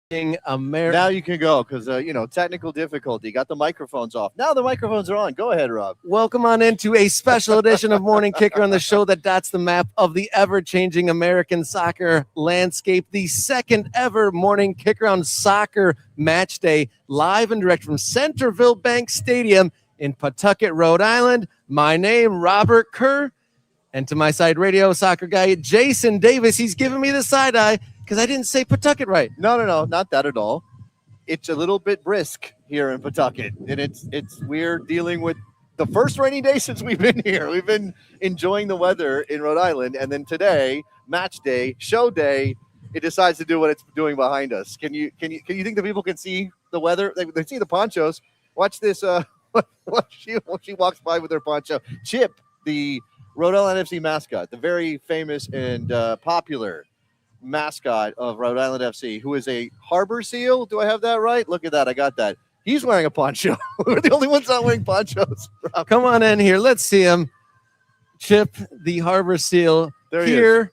America. Now you can go because, technical difficulty. Got the microphones off. Now the microphones are on. Go ahead, Rob. Welcome on into a special edition of Morning Kicker on the show that dots the map of the ever-changing American soccer landscape. The second ever Morning Kickaround Soccer Match Day, live and direct from Centreville Bank Stadium in Pawtucket, Rhode Island. My name, Robert Kerr. And to my side, radio soccer guy, Jason Davis. He's giving me the side eye because I didn't say Pawtucket right. No, not that at all. It's a little bit brisk here in Pawtucket, and it's we're dealing with the first rainy day since we've been here. We've been enjoying the weather in Rhode Island, and then today, match day, show day, it decides to do what it's doing behind us. Can you think the people can see the weather? They see the ponchos. Watch this. She walks by with her poncho. Chip, the Rhode Island FC mascot, the very famous and popular mascot of Rhode Island FC, who is a harbor seal. Do I have that right? Look at that. I got that. He's wearing a poncho. We're the only ones not wearing ponchos. Come on in here. Let's see him. Chip, the harbor seal. There here.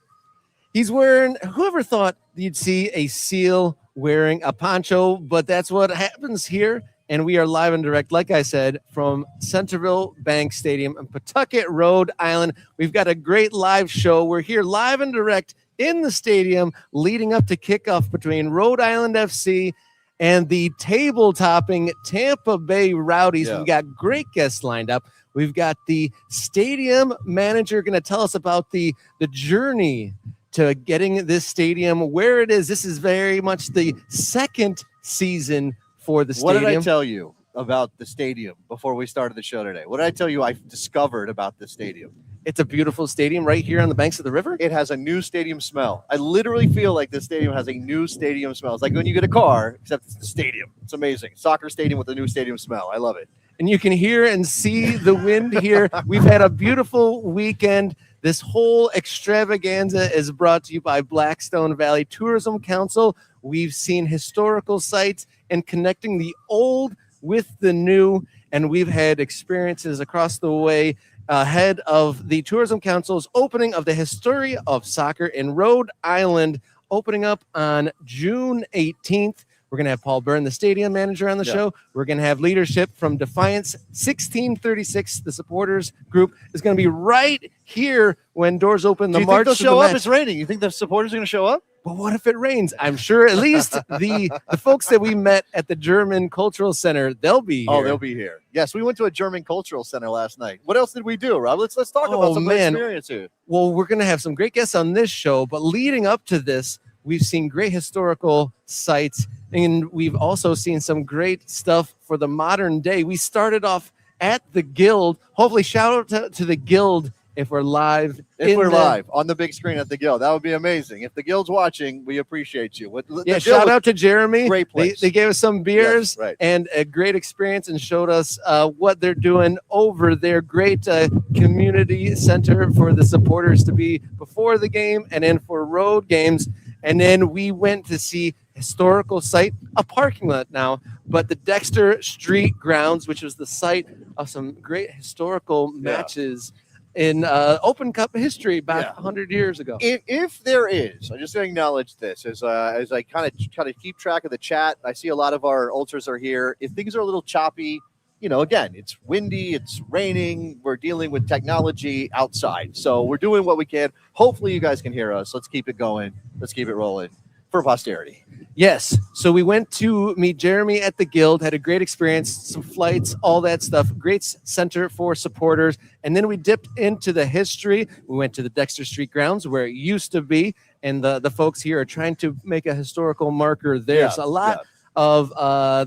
He's wearing, whoever thought you'd see a seal wearing a poncho, but that's what happens here. And we are live and direct, like I said, from Centreville Bank Stadium in Pawtucket, Rhode Island. We've got a great live show. We're here live and direct in the stadium leading up to kickoff between Rhode Island FC and the table-topping Tampa Bay Rowdies. Yeah. We've got great guests lined up. We've got the stadium manager going to tell us about the journey to getting this stadium where it is. This is very much the second season for the stadium. What did I tell you about the stadium before we started the show today? What did I tell you I discovered about the stadium? It's a beautiful stadium right here on the banks of the river. It has a new stadium smell. I literally feel like this stadium has a new stadium smell. It's like when you get a car, except it's the stadium. It's amazing. Soccer stadium with a new stadium smell. I love it. And you can hear and see the wind here. We've had a beautiful weekend. This whole extravaganza is brought to you by Blackstone Valley Tourism Council. We've seen historical sites and connecting the old with the new, and we've had experiences across the way ahead of the Tourism Council's opening of the History of Soccer in Rhode Island, opening up on June 18th. We're going to have Paul Byrne, the stadium manager, on the show. We're going to have leadership from Defiance 1636. The supporters group is going to be right here when doors open. Do you think they'll show up? It's raining. You think the supporters are going to show up? But what if it rains? I'm sure at least the folks that we met at the German Cultural Center, they'll be here. Oh, they'll be here. Yes, we went to a German Cultural Center last night. What else did we do, Rob? Let's talk about some experience here. Well, we're going to have some great guests on this show, but leading up to this, we've seen great historical sites, and we've also seen some great stuff for the modern day. We started off at the Guild. Hopefully, shout out to the Guild if we're live. If we're live on the big screen at the Guild, that would be amazing. If the Guild's watching, we appreciate you. Shout out to Jeremy. Great place. They gave us some beers and a great experience and showed us what they're doing over there. Great community center for the supporters to be before the game and then for road games. And then we went to see historical site, a parking lot now, but the Dexter Street grounds, which was the site of some great historical matches in Open Cup history back 100 years ago. If there is, I just want to acknowledge this as I kind of keep track of the chat. I see a lot of our ultras are here. If things are a little choppy, again, it's windy, it's raining. We're dealing with technology outside, so we're doing what we can. Hopefully, you guys can hear us. Let's keep it going. Let's keep it rolling for posterity. Yes. So we went to meet Jeremy at the Guild, had a great experience, some flights, all that stuff. Great center for supporters. And then we dipped into the history. We went to the Dexter Street grounds where it used to be. And the folks here are trying to make a historical marker there. So a lot of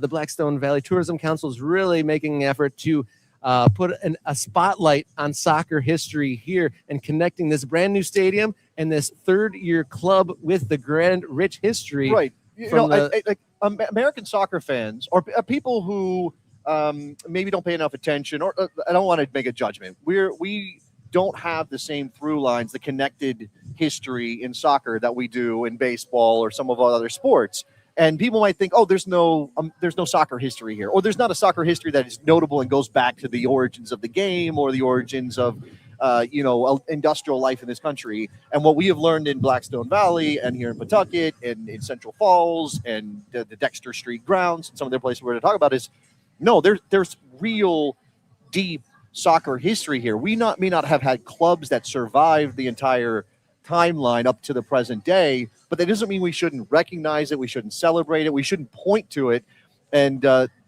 the Blackstone Valley Tourism Council is really making an effort to put a spotlight on soccer history here and connecting this brand new stadium and this third-year club with the grand, rich history. Right. American soccer fans or people who maybe don't pay enough attention, or I don't want to make a judgment. We don't have the same through lines, the connected history in soccer that we do in baseball or some of our other sports. And people might think, there's no soccer history here, or there's not a soccer history that is notable and goes back to the origins of the game or the origins of industrial life in this country. And what we have learned in Blackstone Valley and here in Pawtucket and in Central Falls and the Dexter Street grounds and some of the places we're going to talk about is, no, there's real deep soccer history here. We may not have had clubs that survived the entire timeline up to the present day, but that doesn't mean we shouldn't recognize it. We shouldn't celebrate it. We shouldn't point to it. And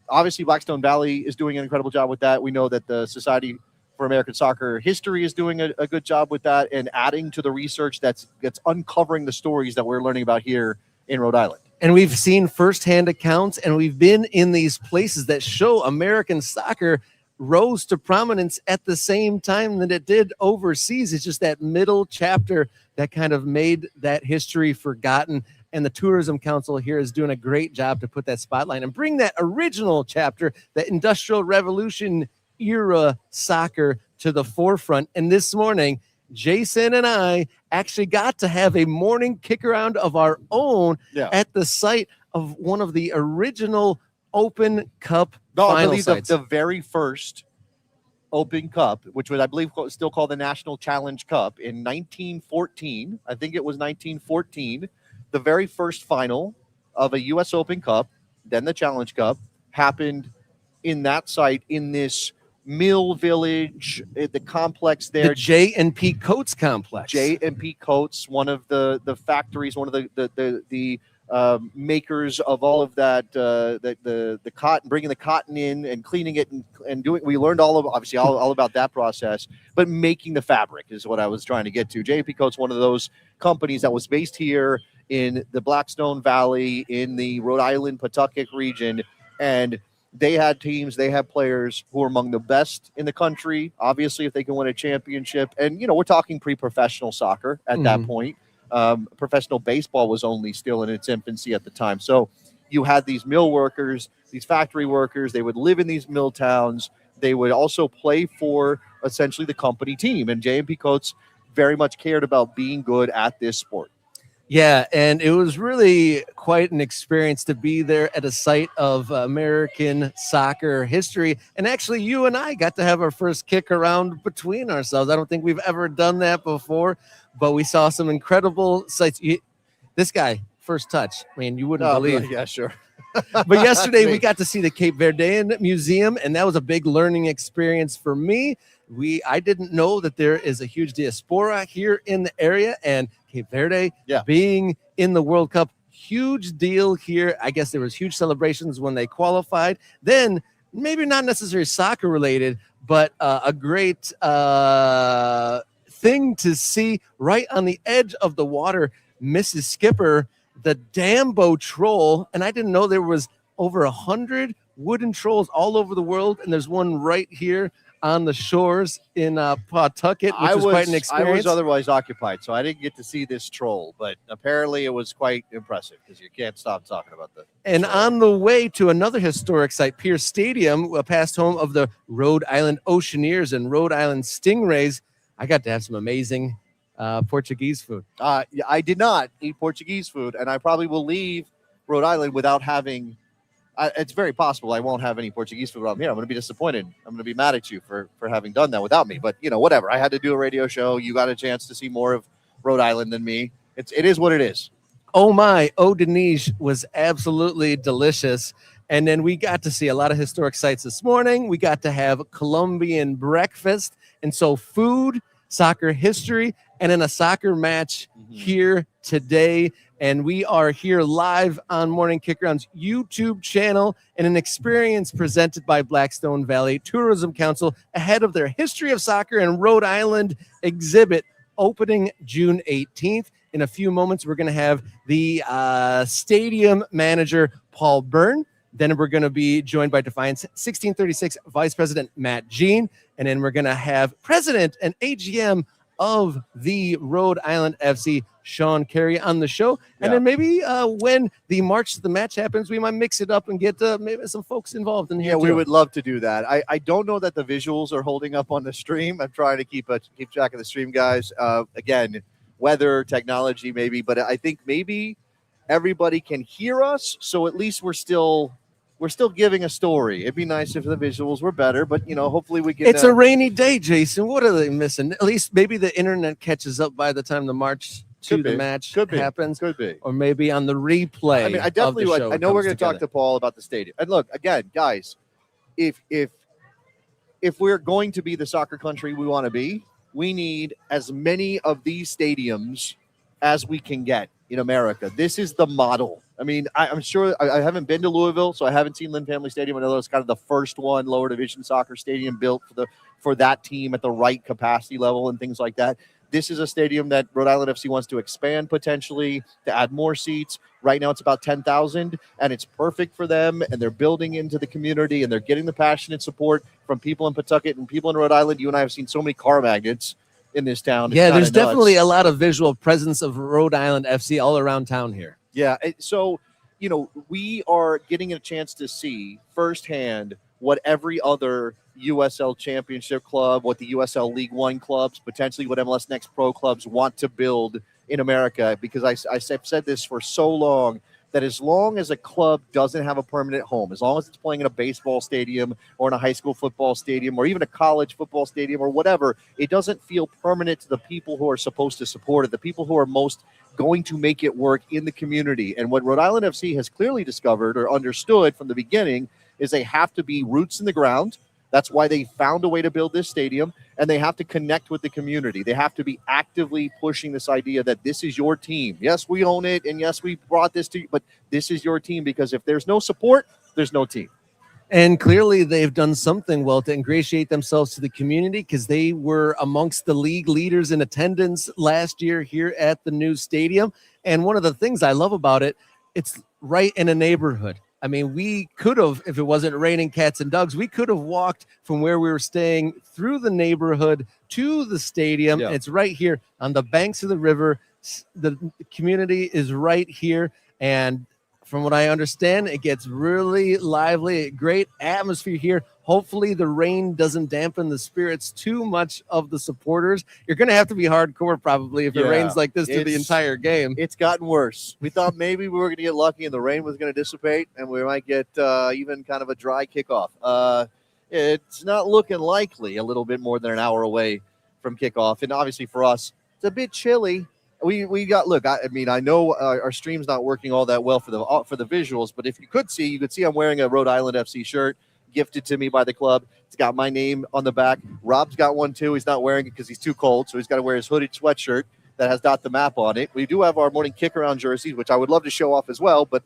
obviously, Blackstone Valley is doing an incredible job with that. We know that the Society for American Soccer History is doing a good job with that and adding to the research that's uncovering the stories that we're learning about here in Rhode Island. And we've seen firsthand accounts, and we've been in these places that show American soccer rose to prominence at the same time that it did overseas. It's just that middle chapter that kind of made that history forgotten. And the Tourism Council here is doing a great job to put that spotlight and bring that original chapter, that Industrial Revolution era soccer, to the forefront. And this morning, Jason and I actually got to have a morning kick around of our own at the site of one of the original Open Cup final sites. The very first Open Cup, which was, I believe, still called the National Challenge Cup in 1914. I think it was 1914. The very first final of a U.S. Open Cup, then the Challenge Cup, happened in that site in this mill village, the complex there. The J&P Coates complex. J&P Coates, one of the factories, one of the makers of all of that, the cotton, bringing the cotton in and cleaning it and doing. We learned all about that process, but making the fabric is what I was trying to get to. J&P Coates, one of those companies that was based here in the Blackstone Valley in the Rhode Island Pawtucket region, and they had teams, they had players who are among the best in the country. Obviously, if they can win a championship, and we're talking pre-professional soccer at that point. Professional baseball was only still in its infancy at the time. So you had these mill workers, these factory workers. They would live in these mill towns. They would also play for essentially the company team. And J&P Coates very much cared about being good at this sport. Yeah, and it was really quite an experience to be there at a site of American soccer history. And actually, you and I got to have our first kick around between ourselves. I don't think we've ever done that before, but we saw some incredible sites. This guy, first touch, I mean, you wouldn't believe. Yeah, sure. But yesterday we got to see the Cape Verdean Museum, and that was a big learning experience for me. I didn't know that there is a huge diaspora here in the area, and Cape Verde being in the World Cup, huge deal here. I guess there was huge celebrations when they qualified. Then maybe not necessarily soccer related, but a great thing to see right on the edge of the water, Mrs. Skipper, the Dambo troll. And I didn't know there was over 100 wooden trolls all over the world, and there's one right here on the shores in Pawtucket, which was quite an experience. I was otherwise occupied, so I didn't get to see this troll, but apparently it was quite impressive because you can't stop talking about that. And on the way to another historic site, Pierce Stadium, a past home of the Rhode Island Oceaneers and Rhode Island Stingrays, I got to have some amazing Portuguese food. I did not eat Portuguese food, and I probably will leave Rhode Island without having. It's very possible I won't have any Portuguese food while I'm here. I'm going to be disappointed. I'm going to be mad at you for having done that without me. But, whatever. I had to do a radio show. You got a chance to see more of Rhode Island than me. It is what it is. Oh, my. Eau de Niche was absolutely delicious. And then we got to see a lot of historic sites this morning. We got to have Colombian breakfast. And so food, soccer history, and then a soccer match here today. And we are here live on Morning Kickaround's YouTube channel and an experience presented by Blackstone Valley Tourism Council ahead of their History of Soccer in Rhode Island exhibit opening June 18th. In a few moments, we're going to have the stadium manager, Paul Byrne. Then we're going to be joined by Defiance 1636 Vice President Matt Jean. And then we're going to have President and AGM of the Rhode Island FC, Sean Carey, on the show. And then maybe when the March to the Match happens, we might mix it up and get maybe some folks involved in here. Yeah, we would love to do that. I don't know that the visuals are holding up on the stream. I'm trying to keep track of the stream, guys. Again, weather, technology, maybe. But I think maybe everybody can hear us. So at least we're still we're still giving a story. It'd be nice if the visuals were better, but hopefully we can. It's a rainy day, Jason. What are they missing? At least maybe the internet catches up by the time the March to the match happens. Could be. Or maybe on the replay. I mean, I definitely of the would. show I know we're going to together. talk to Paul about the stadium. And look, again, guys, if we're going to be the soccer country we want to be, we need as many of these stadiums as we can get in America. This is the model. I mean, I'm sure I haven't been to Louisville, so I haven't seen Lynn Family Stadium. I know it's kind of the first one lower division soccer stadium built for that team at the right capacity level and things like that. This is a stadium that Rhode Island FC wants to expand potentially to add more seats. Right now it's about 10,000, and it's perfect for them, and they're building into the community, and they're getting the passionate support from people in Pawtucket and people in Rhode Island. You and I have seen so many car magnets in this town. Yeah, there's definitely a lot of visual presence of Rhode Island FC all around town here. Yeah, so, we are getting a chance to see firsthand what every other USL Championship club, what the USL League One clubs, potentially what MLS Next Pro clubs want to build in America, because I've said this for so long, that as long as a club doesn't have a permanent home, as long as it's playing in a baseball stadium or in a high school football stadium or even a college football stadium or whatever, it doesn't feel permanent to the people who are supposed to support it, the people who are most going to make it work in the community. And what Rhode Island FC has clearly discovered or understood from the beginning is they have to be roots in the ground. That's why they found a way to build this stadium, and they have to connect with the community. They have to be actively pushing this idea that this is your team. Yes, we own it, and yes, we brought this to you, but this is your team, because if there's no support, there's no team. And clearly they've done something well to ingratiate themselves to the community, because they were amongst the league leaders in attendance last year here at the new stadium. And one of the things I love about it, it's right in a neighborhood. I mean, we could have, if it wasn't raining cats and dogs, we could have walked from where we were staying through the neighborhood to the stadium. Yeah. It's right here on the banks of the river. The community is right here. And from what I understand, it gets really lively, great atmosphere here. Hopefully the rain doesn't dampen the spirits too much of the supporters. You're going to have to be hardcore probably if it rains like this through the entire game. It's gotten worse. We thought maybe we were going to get lucky and the rain was going to dissipate and we might get even kind of a dry kickoff. It's not looking likely a little bit more than an hour away from kickoff. And obviously for us, it's a bit chilly. We got, look, I mean, I know our stream's not working all that well for the visuals, but if you could see I'm wearing a Rhode Island FC shirt gifted to me by the club. It's got my name on the back. Rob's got one too. He's not wearing it because he's too cold, so he's got to wear his hooded sweatshirt that has Dot the Map on it. We do have our morning Kickaround jerseys, which I would love to show off as well, but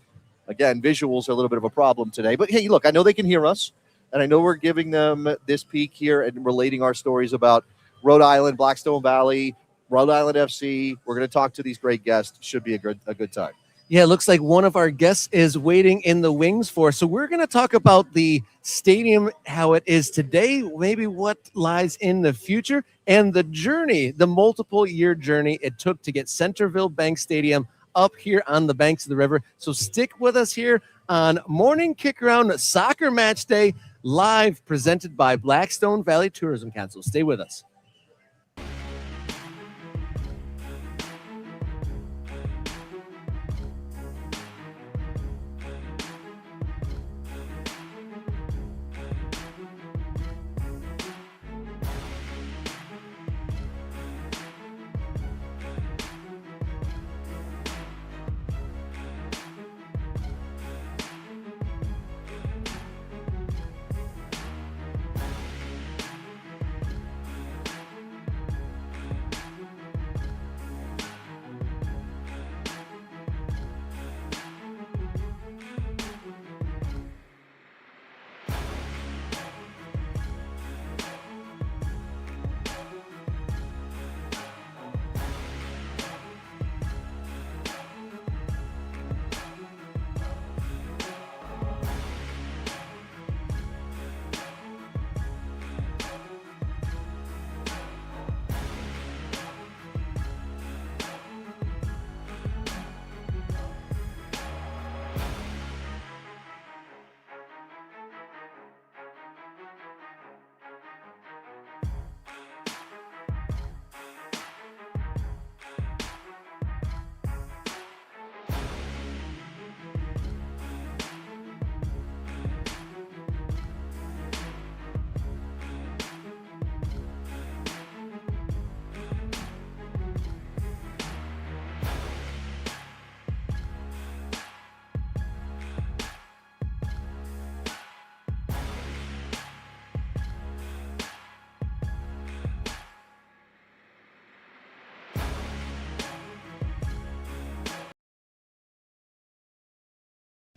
again, visuals are a little bit of a problem today. But hey, look, I know they can hear us, and I know we're giving them this peek here and relating our stories about Rhode Island, Blackstone Valley, Rhode Island FC. We're going to talk to these great guests. Should be a good time. Yeah, it looks like one of our guests is waiting in the wings for us. So we're going to talk about the stadium, how it is today, maybe what lies in the future, and the journey, the multiple-year journey it took to get Centreville Bank Stadium up here on the banks of the river. So stick with us here on Morning Kickaround Soccer Match Day, live presented by Blackstone Valley Tourism Council. Stay with us.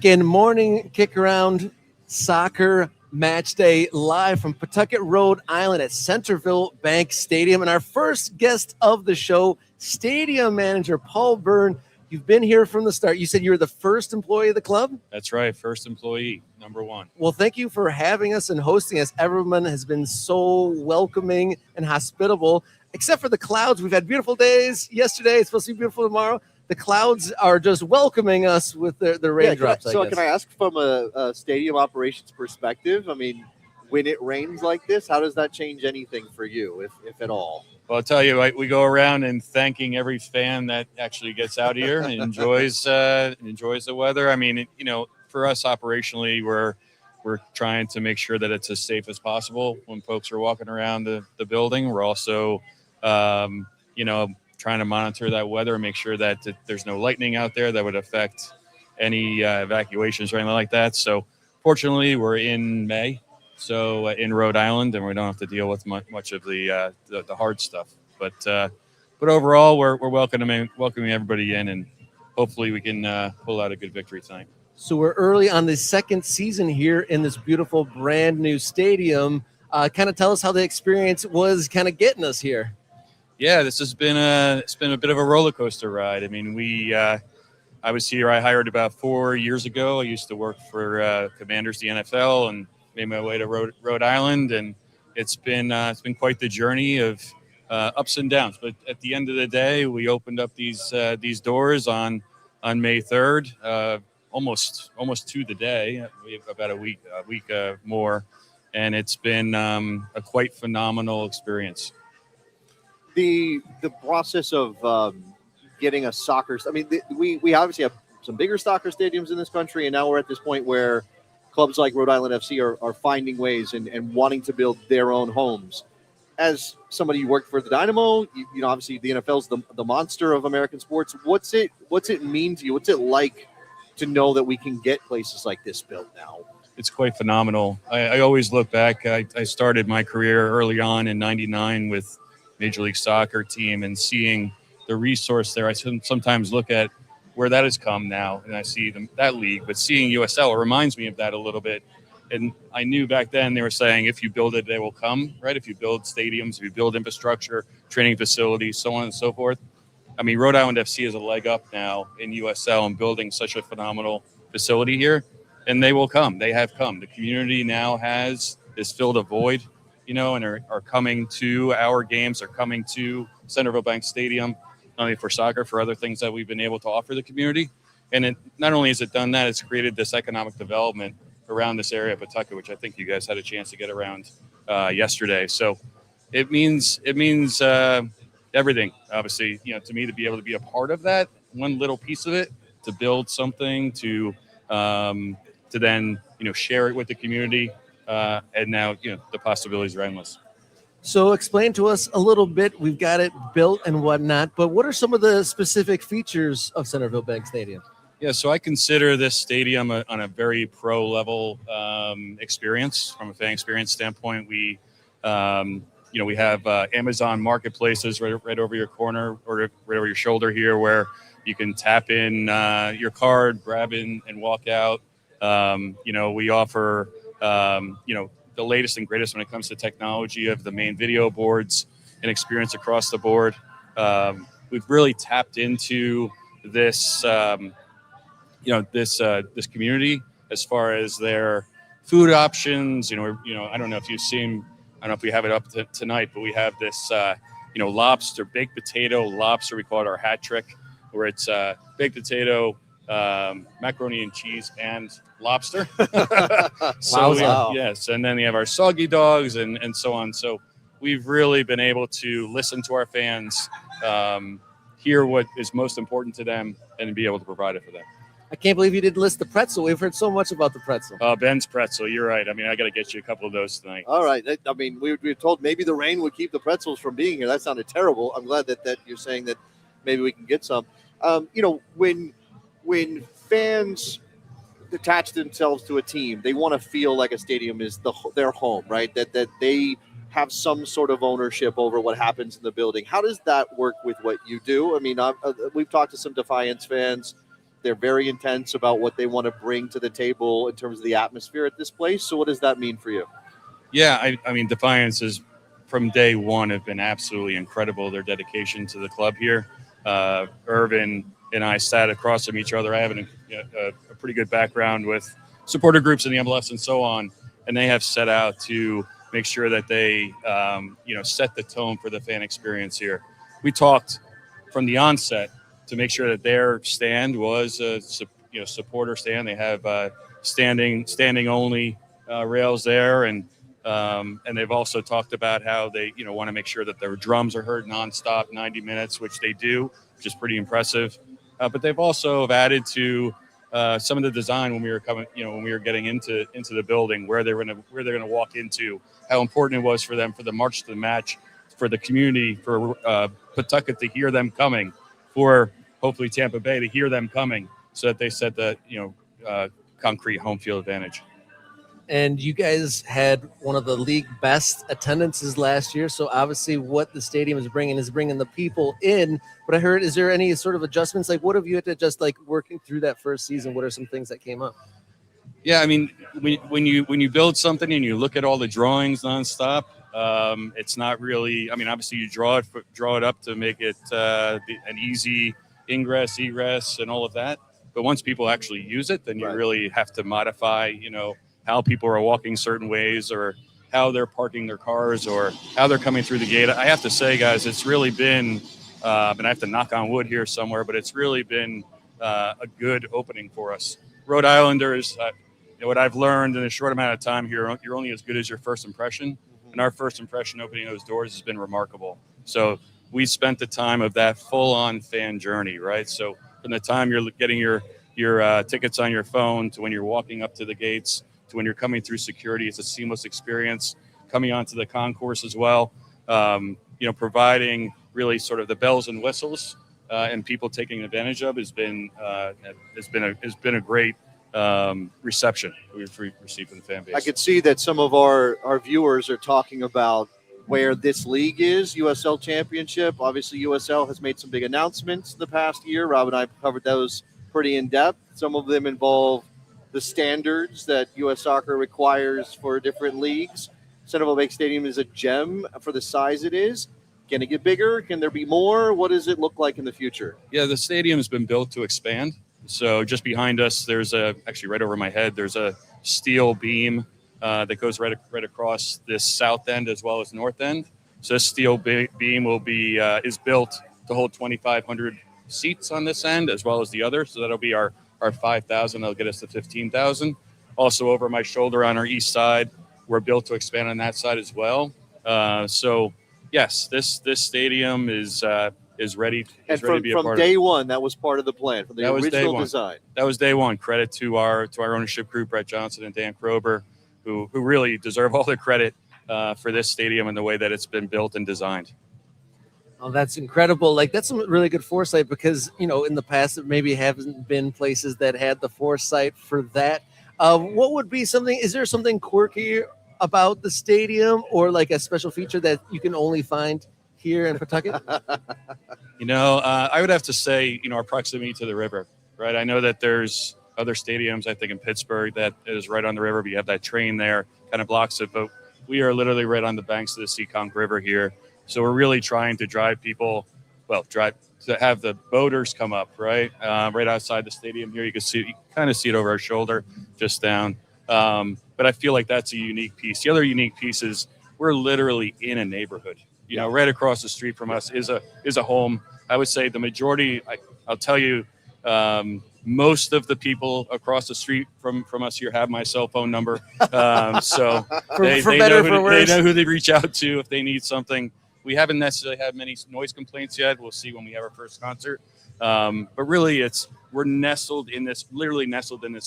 Good morning, Kickaround Soccer Match Day live from Pawtucket, Rhode Island at Centreville Bank Stadium. And our first guest of the show, Stadium Manager Paul Byrne. You've been here from the start. You said you were the first employee of the club? That's right. First employee, number one. Well, thank you for having us and hosting us. Everyone has been so welcoming and hospitable, except for the clouds. We've had beautiful days yesterday. It's supposed to be beautiful tomorrow. The clouds are just welcoming us with the raindrops. Can I ask from a stadium operations perspective? I mean, when it rains like this, how does that change anything for you, if at all? Well, I'll tell you, we go around and thanking every fan that actually gets out here and enjoys the weather. I mean, for us operationally, we're trying to make sure that it's as safe as possible when folks are walking around the building. We're also, trying to monitor that weather and make sure that there's no lightning out there that would affect any evacuations or anything like that. So fortunately, we're in May, so in Rhode Island, and we don't have to deal with much of the hard stuff. But overall, we're welcoming everybody in, and hopefully we can pull out a good victory tonight. So we're early on the second season here in this beautiful brand new stadium. Kind of tell us how the experience was kind of getting us here. Yeah, this has been it's been a bit of a roller coaster ride. I mean, I was here. I hired about 4 years ago. I used to work for Commanders, the NFL, and made my way to Rhode Island. And it's been quite the journey of ups and downs. But at the end of the day, we opened up these doors on May 3rd, almost to the day. We have about a week more, and it's been a quite phenomenal experience. The process of getting a soccer. I mean, we obviously have some bigger soccer stadiums in this country, and now we're at this point where clubs like Rhode Island FC are finding ways and wanting to build their own homes. As somebody who worked for the Dynamo, you know, obviously the NFL's the monster of American sports. What's it mean to you? What's it like to know that we can get places like this built now? It's quite phenomenal. I always look back. I started my career early on in '99 with Major League Soccer team, and seeing the resource there, I sometimes look at where that has come now, and I see that league. But seeing USL, it reminds me of that a little bit. And I knew back then they were saying, if you build it, they will come, right? If you build stadiums, if you build infrastructure, training facilities, so on and so forth. I mean, Rhode Island FC has a leg up now in USL and building such a phenomenal facility here, and they will come. They have come. The community now has filled a void, and are coming to our games, are coming to Centreville Bank Stadium, not only for soccer, for other things that we've been able to offer the community. And it not only has it done that, it's created this economic development around this area of Pawtucket, which I think you guys had a chance to get around yesterday. So it means everything, obviously, to me, to be able to be a part of that, one little piece of it, to build something, to then, share it with the community. And now, the possibilities are endless. So explain to us a little bit. We've got it built and whatnot, but what are some of the specific features of Centreville Bank Stadium? Yeah, so I consider this stadium on a very pro level experience from a fan experience standpoint. We have Amazon marketplaces right over your corner or right over your shoulder here, where you can tap in your card, grab in, and walk out. We offer the latest and greatest when it comes to technology of the main video boards and experience across the board. We've really tapped into this, this community as far as their food options. I don't know if you've seen, I don't know if we have it up tonight, but we have this, lobster, baked potato lobster. We call it our hat trick, where it's baked potato, macaroni and cheese, and lobster. Yes, and then we have our soggy dogs and so on. So we've really been able to listen to our fans, hear what is most important to them, and be able to provide it for them. I can't believe you didn't list the pretzel. We've heard so much about the pretzel. Ben's pretzel, you're right. I mean, I got to get you a couple of those tonight. All right. I mean, we were told maybe the rain would keep the pretzels from being here. That sounded terrible. I'm glad that you're saying that maybe we can get some. When fans attach themselves to a team, they want to feel like a stadium is their home, right? That they have some sort of ownership over what happens in the building. How does that work with what you do? I mean, we've talked to some Defiance fans They're very intense about what they want to bring to the table in terms of the atmosphere at this place. So what does that mean for you? Yeah, I mean, Defiance is from day one have been absolutely incredible. Their dedication to the club here. Irvin and I sat across from each other. I have a pretty good background with supporter groups in the MLS and so on, and they have set out to make sure that they, set the tone for the fan experience here. We talked from the onset to make sure that their stand was a supporter stand. They have standing only rails there, and they've also talked about how they want to make sure that their drums are heard nonstop, 90 minutes, which they do, which is pretty impressive. But they've also added to some of the design when we were coming, when we were getting into the building, where they're gonna walk into, how important it was for them for the march to the match, for the community, for Pawtucket to hear them coming, for hopefully Tampa Bay to hear them coming, so that they set the concrete home field advantage. And you guys had one of the league best attendances last year. So obviously what the stadium is bringing the people in. But I heard, is there any sort of adjustments? Like, what have you had to just working through that first season? What are some things that came up? Yeah, I mean, when you build something and you look at all the drawings nonstop, it's not really. I mean, obviously you draw it up to make it an easy ingress, egress, and all of that. But once people actually use it, then you really have to modify, how people are walking certain ways, or how they're parking their cars, or how they're coming through the gate. I have to say, guys, it's really been, and I have to knock on wood here somewhere, but it's really been a good opening for us. Rhode Islanders, what I've learned in a short amount of time here, you're only as good as your first impression. And our first impression opening those doors has been remarkable. So we spent the time of that full-on fan journey, right? So from the time you're getting your tickets on your phone, to when you're walking up to the gates, to when you're coming through security, it's a seamless experience. Coming onto the concourse as well, providing really sort of the bells and whistles and people taking advantage of has been a great reception we've received from the fan base. I could see that some of our viewers are talking about where this league is, USL Championship. Obviously, USL has made some big announcements the past year. Rob and I covered those pretty in depth. Some of them involve the standards that U.S. Soccer requires for different leagues. Centreville Bank Stadium is a gem for the size it is. Can it get bigger? Can there be more? What does it look like in the future? Yeah, the stadium's been built to expand. So just behind us, there's actually right over my head, there's a steel beam that goes right across this south end as well as north end. So this steel beam will be is built to hold 2,500 seats on this end as well as the other. So that'll be our 5,000. That'll get us to 15,000. Also over my shoulder on our east side, we're built to expand on that side as well. So yes, this stadium is ready to be a part of it. From day one, that was part of the plan, from the original design. That was day one. Credit to our ownership group, Brett Johnson and Dan Krober, who really deserve all the credit for this stadium and the way that it's been built and designed. Oh, that's incredible. That's some really good foresight, because, in the past, it maybe haven't been places that had the foresight for that. What would be something, is there something quirky about the stadium, or a special feature that you can only find here in Pawtucket? I would have to say, our proximity to the river, right? I know that there's other stadiums, I think in Pittsburgh, that is right on the river, but you have that train there, kind of blocks it. But we are literally right on the banks of the Seekonk River here. So we're really trying to drive people, to have the boaters come up, right? Right outside the stadium here. You can kind of see it over our shoulder, just down. But I feel like that's a unique piece. The other unique piece is we're literally in a neighborhood. Right across the street from us is a home. I would say the majority, I'll tell you, most of the people across the street from us here have my cell phone number. So they know who they reach out to if they need something. We haven't necessarily had many noise complaints yet. We'll see when we have our first concert. But really, we're nestled in this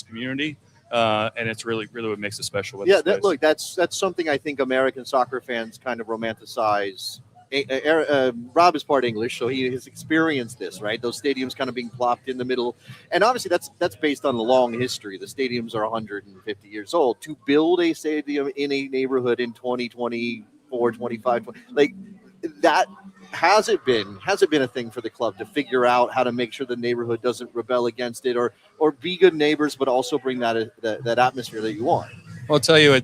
community. And it's really what makes it special. That's something I think American soccer fans kind of romanticize. Rob is part English, so he has experienced this, right? Those stadiums kind of being plopped in the middle. And obviously that's based on a long history. The stadiums are 150 years old. To build a stadium in a neighborhood in 2024, 25, that has it been a thing for the club to figure out how to make sure the neighborhood doesn't rebel against it, or be good neighbors, but also bring that atmosphere that you want? Well, I'll tell you, I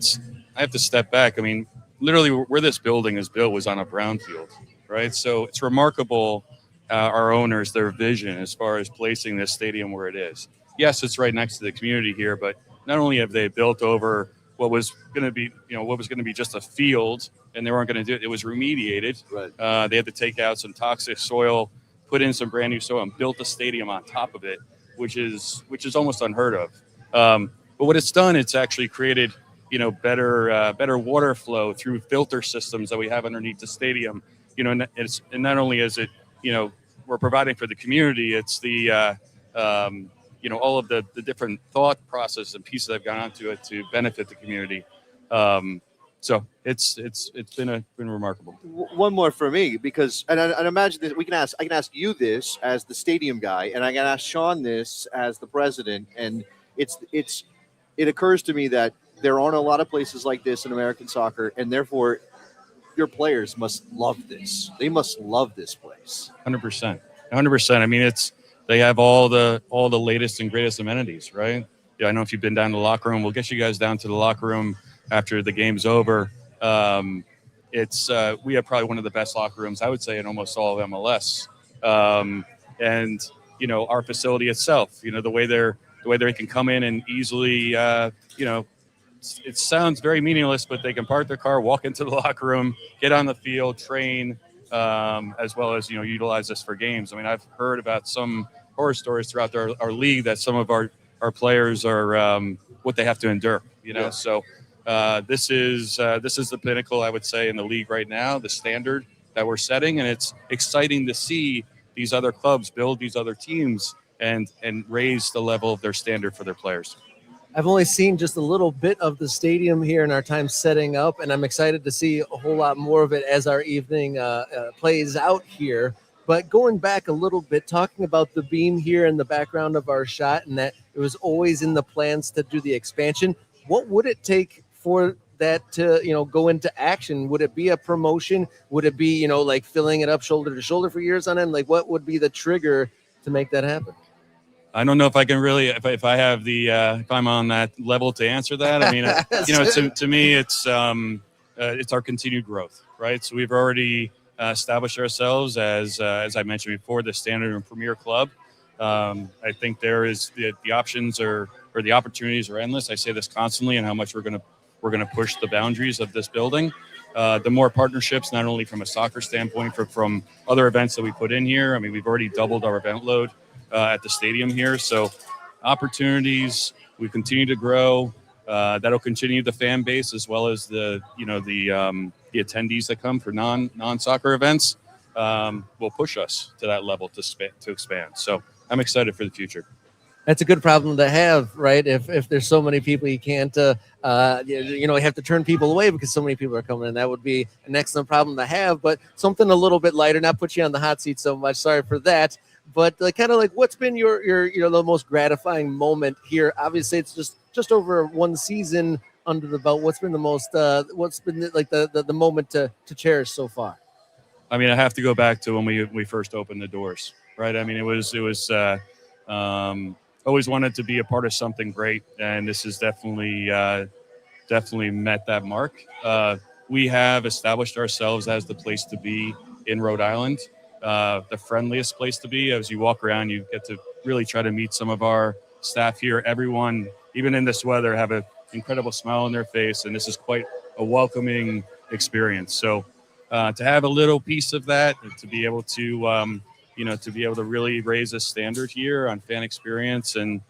have to step back. I mean, literally where this building is built was on a brownfield, right? So it's remarkable, our owners, their vision as far as placing this stadium where it is. Yes, it's right next to the community here, but not only have they built over what was going to be just a field, and they weren't going to do it, it was remediated. Right. They had to take out some toxic soil, put in some brand new soil, and built a stadium on top of it, which is almost unheard of. But what it's done, it's actually created, better water flow through filter systems that we have underneath the stadium. And not only is it, we're providing for the community, it's the all of the different thought process and pieces that have gone onto it to benefit the community. So it's been remarkable. One more for me, because and I imagine that I can ask you this as the stadium guy, and I can ask Sean this as the president, and it occurs to me that there aren't a lot of places like this in American soccer, and therefore your players must love this. They must love this place. 100%. I mean, they have all the latest and greatest amenities, right? Yeah, I know if you've been down to the locker room, we'll get you guys down to the locker room after the game's over. We have probably one of the best locker rooms, I would say, in almost all of MLS. And our facility itself, the way they can come in and easily, it sounds very meaningless, but they can park their car, walk into the locker room, get on the field, train, as well as utilize this for games. I mean, I've heard about some horror stories throughout our league that some of our players are what they have to endure. Yeah. So this is the pinnacle, I would say, in the league right now, the standard that we're setting, and it's exciting to see these other clubs build these other teams and raise the level of their standard for their players. I've only seen just a little bit of the stadium here in our time setting up, and I'm excited to see a whole lot more of it as our evening plays out here. But going back a little bit, talking about the beam here in the background of our shot, and that it was always in the plans to do the expansion. What would it take for that to, go into action? Would it be a promotion? Would it be, like filling it up shoulder to shoulder for years on end? Like, what would be the trigger to make that happen? I don't know if I can really, if I have if I'm on that level to answer that. I mean, to me, it's our continued growth, right? So we've already established ourselves as I mentioned before, the standard and premier club. I think there is the options or the opportunities are endless. I say this constantly, and how much we're going to push the boundaries of this building. The more partnerships, not only from a soccer standpoint, but from other events that we put in here. I mean, we've already doubled our event load at the stadium here. So opportunities, we continue to grow. That'll continue the fan base as well as the attendees that come for non-soccer events. Will push us to that level to expand. So I'm excited for the future. That's a good problem to have, right? If there's so many people, you can't, you have to turn people away because so many people are coming in. That would be an excellent problem to have, but something a little bit lighter, not put you on the hot seat so much. Sorry for that. But what's been your the most gratifying moment here? Obviously, it's just over one season under the belt. What's been the most, what's been the moment to cherish so far? I mean, I have to go back to when we first opened the doors, right? I mean, it was always wanted to be a part of something great, and this has definitely met that mark. We have established ourselves as the place to be in Rhode Island, the friendliest place to be. As you walk around, you get to really try to meet some of our staff here. Everyone, even in this weather, have an incredible smile on their face, and this is quite a welcoming experience. So to have a little piece of that, and to be able to really raise a standard here on fan experience and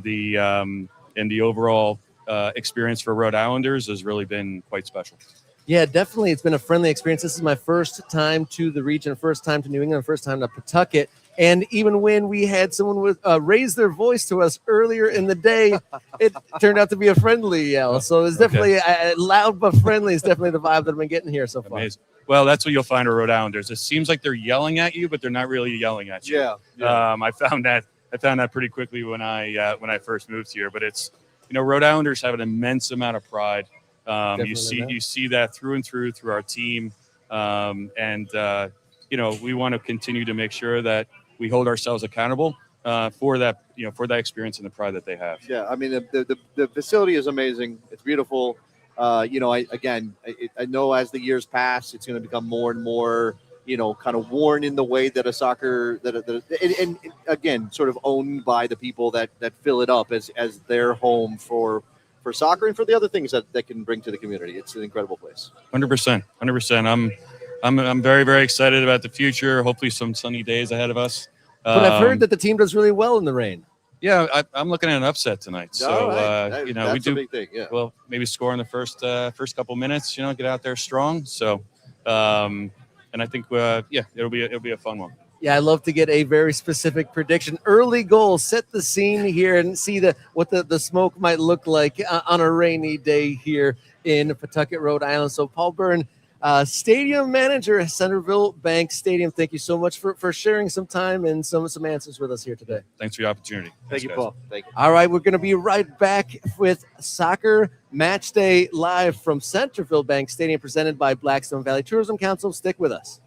the overall experience for Rhode Islanders has really been quite special. Yeah, definitely. It's been a friendly experience. This is my first time to the region, first time to New England, first time to Pawtucket. And even when we had someone raise their voice to us earlier in the day, it turned out to be a friendly yell. So it's definitely loud but friendly is definitely the vibe that I've been getting here so far. Amazing. Well, that's what you'll find at Rhode Islanders. It seems like they're yelling at you, but they're not really yelling at you. Yeah. I found that pretty quickly when I first moved here. But it's Rhode Islanders have an immense amount of pride. You see that through and through our team, and we want to continue to make sure that we hold ourselves accountable for that, for that experience and the pride that they have. Yeah, I mean, the facility is amazing. It's beautiful. I know as the years pass, it's going to become more and more, kind of worn in the way that a soccer and again, sort of owned by the people that fill it up as their home for soccer and for the other things that can bring to the community. It's an incredible place. 100%. I'm very, very excited about the future. Hopefully some sunny days ahead of us. But I've heard that the team does really well in the rain. Yeah, I'm looking at an upset tonight. So, right. That's we do. A big thing, yeah. Well, maybe score in the first couple minutes. Get out there strong. So, and I think, it'll be a fun one. Yeah, I love to get a very specific prediction. Early goal, set the scene here and see what the smoke might look like on a rainy day here in Pawtucket, Rhode Island. So, Paul Byrne, stadium manager at Centreville Bank Stadium, thank you so much for sharing some time and some answers with us here today. Thanks for the opportunity. Thank you, guys. Paul. Thank you. All right, we're going to be right back with Soccer Match Day live from Centreville Bank Stadium, presented by Blackstone Valley Tourism Council. Stick with us.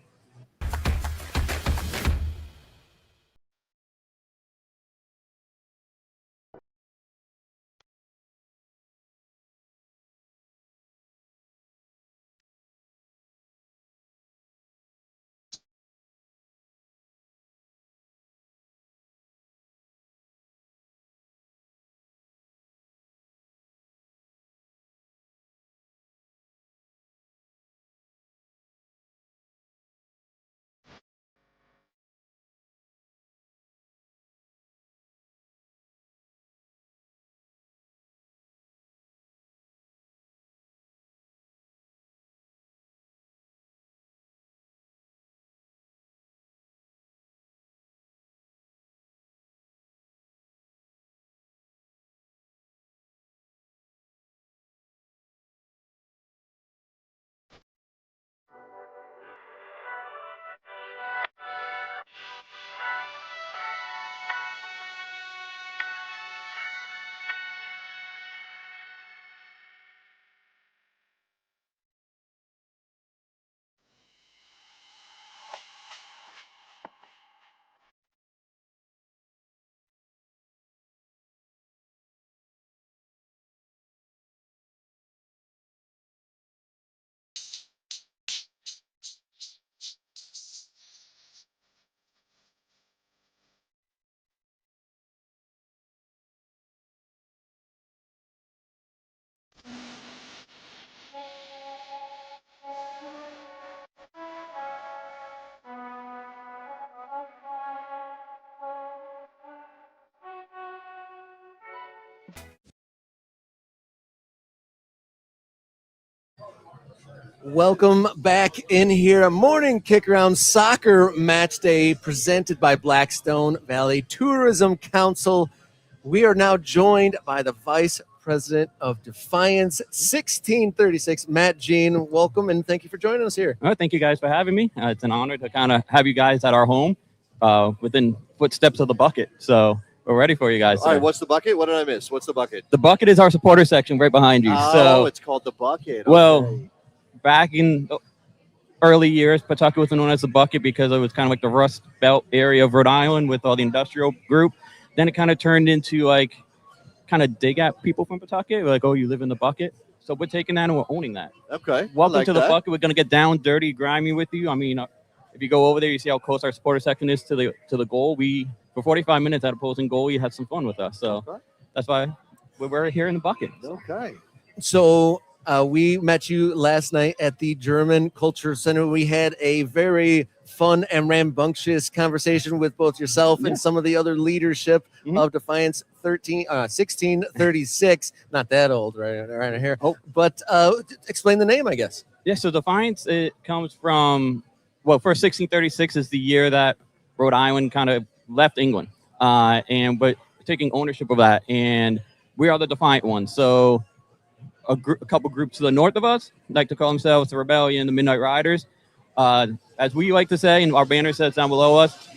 Welcome back in here. A morning Kickaround Soccer Match Day presented by Blackstone Valley Tourism Council. We are now joined by the Vice President of Defiance 1636, Matt Jean. Welcome and thank you for joining us here. Thank you guys for having me. It's an honor to kind of have you guys at our home within footsteps of the bucket. So we're ready for you guys. All right, what's the bucket? What did I miss? What's the bucket? The bucket is our supporter section right behind you. Oh, it's called the bucket. Okay. Well, back in the early years, Pawtucket was known as the bucket because it was kind of like the Rust Belt area of Rhode Island with all the industrial group. Then it kind of turned into like kind of dig at people from Pawtucket. We're like, oh, you live in the bucket. So we're taking that and we're owning that. Okay. Welcome to the bucket. We're going to get down, dirty, grimy with you. I mean, if you go over there, you see how close our supporter section is to the goal. We, for 45 minutes at opposing goal, you had some fun with us. So that's why we're here in the bucket. Okay. So we met you last night at the German Culture Center. We had a very fun and rambunctious conversation with both yourself and some of the other leadership of Defiance 1636. Not that old, right here. Oh. But explain the name, I guess. Yeah, so Defiance, it comes from, well, first 1636 is the year that Rhode Island kind of left England. But taking ownership of that. And we are the Defiant ones. So a couple groups to the north of us like to call themselves the Rebellion, the Midnight Riders. As we like to say, and our banner says down below us,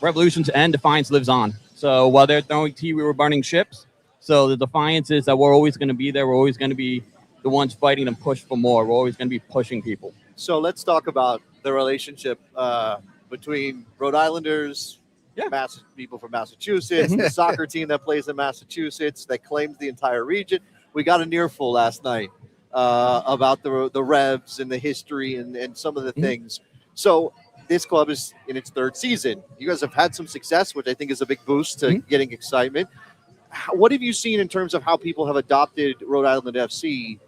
revolutions end, Defiance lives on. So while they're throwing tea, we were burning ships. So the Defiance is that we're always going to be there. We're always going to be the ones fighting and push for more. We're always going to be pushing people. So let's talk about the relationship between Rhode Islanders, Yeah. people from Massachusetts, the soccer team that plays in Massachusetts that claims the entire region. We got an earful last night about the Revs and the history and some of the things. So this club is in its third season. You guys have had some success, which I think is a big boost to getting excitement. What have you seen in terms of how people have adopted Rhode Island FC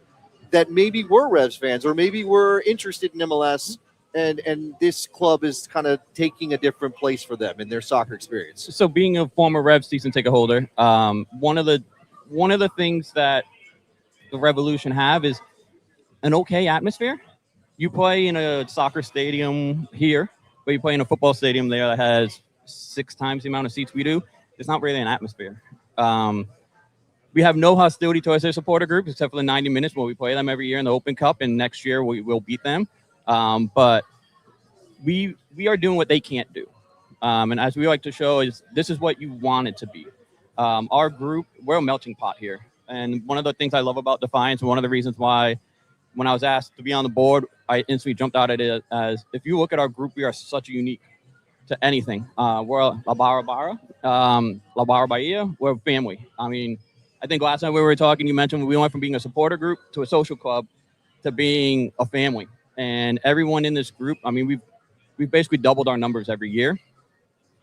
that maybe were Revs fans or maybe were interested in MLS, and this club is kind of taking a different place for them in their soccer experience? So being a former Revs season ticket holder, one of the things that the Revolution have is an okay atmosphere. You play in a soccer stadium here, but you play in a football stadium there that has 6 times the amount of seats we do. It's not really an atmosphere. We have no hostility towards their supporter group except for the 90 minutes where we play them every year in the Open Cup, and next year we will beat them. But we are doing what they can't do. And as we like to show, this is what you want it to be. Our group, we're a melting pot here. And one of the things I love about Defiance, and one of the reasons why when I was asked to be on the board, I instantly jumped out at it as, if you look at our group, we are such a unique to anything. We're La Barra Bahia, we're a family. I mean, I think last time we were talking, you mentioned we went from being a supporter group to a social club to being a family. And everyone in this group, I mean, we've basically doubled our numbers every year.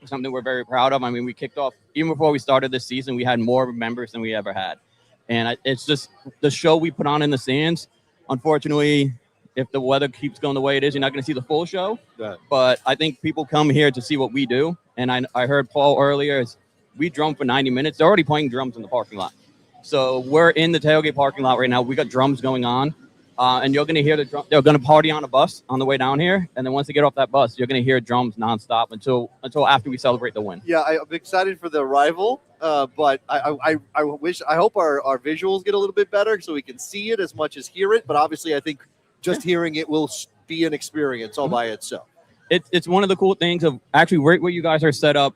Something we're very proud of. I mean, we kicked off, even before we started this season, we had more members than we ever had. And it's just the show we put on in the stands. Unfortunately, if the weather keeps going the way it is, you're not going to see the full show. Right. But I think people come here to see what we do. And I heard Paul earlier, we drum for 90 minutes. They're already playing drums in the parking lot. So we're in the tailgate parking lot right now. We got drums going on. And you're going to hear the drum. They're going to party on a bus on the way down here. And then once they get off that bus, you're going to hear drums nonstop until after we celebrate the win. Yeah, I'm excited for the arrival, but I hope our visuals get a little bit better so we can see it as much as hear it. But obviously, I think just hearing it will be an experience all by itself. It's one of the cool things of actually right where you guys are set up.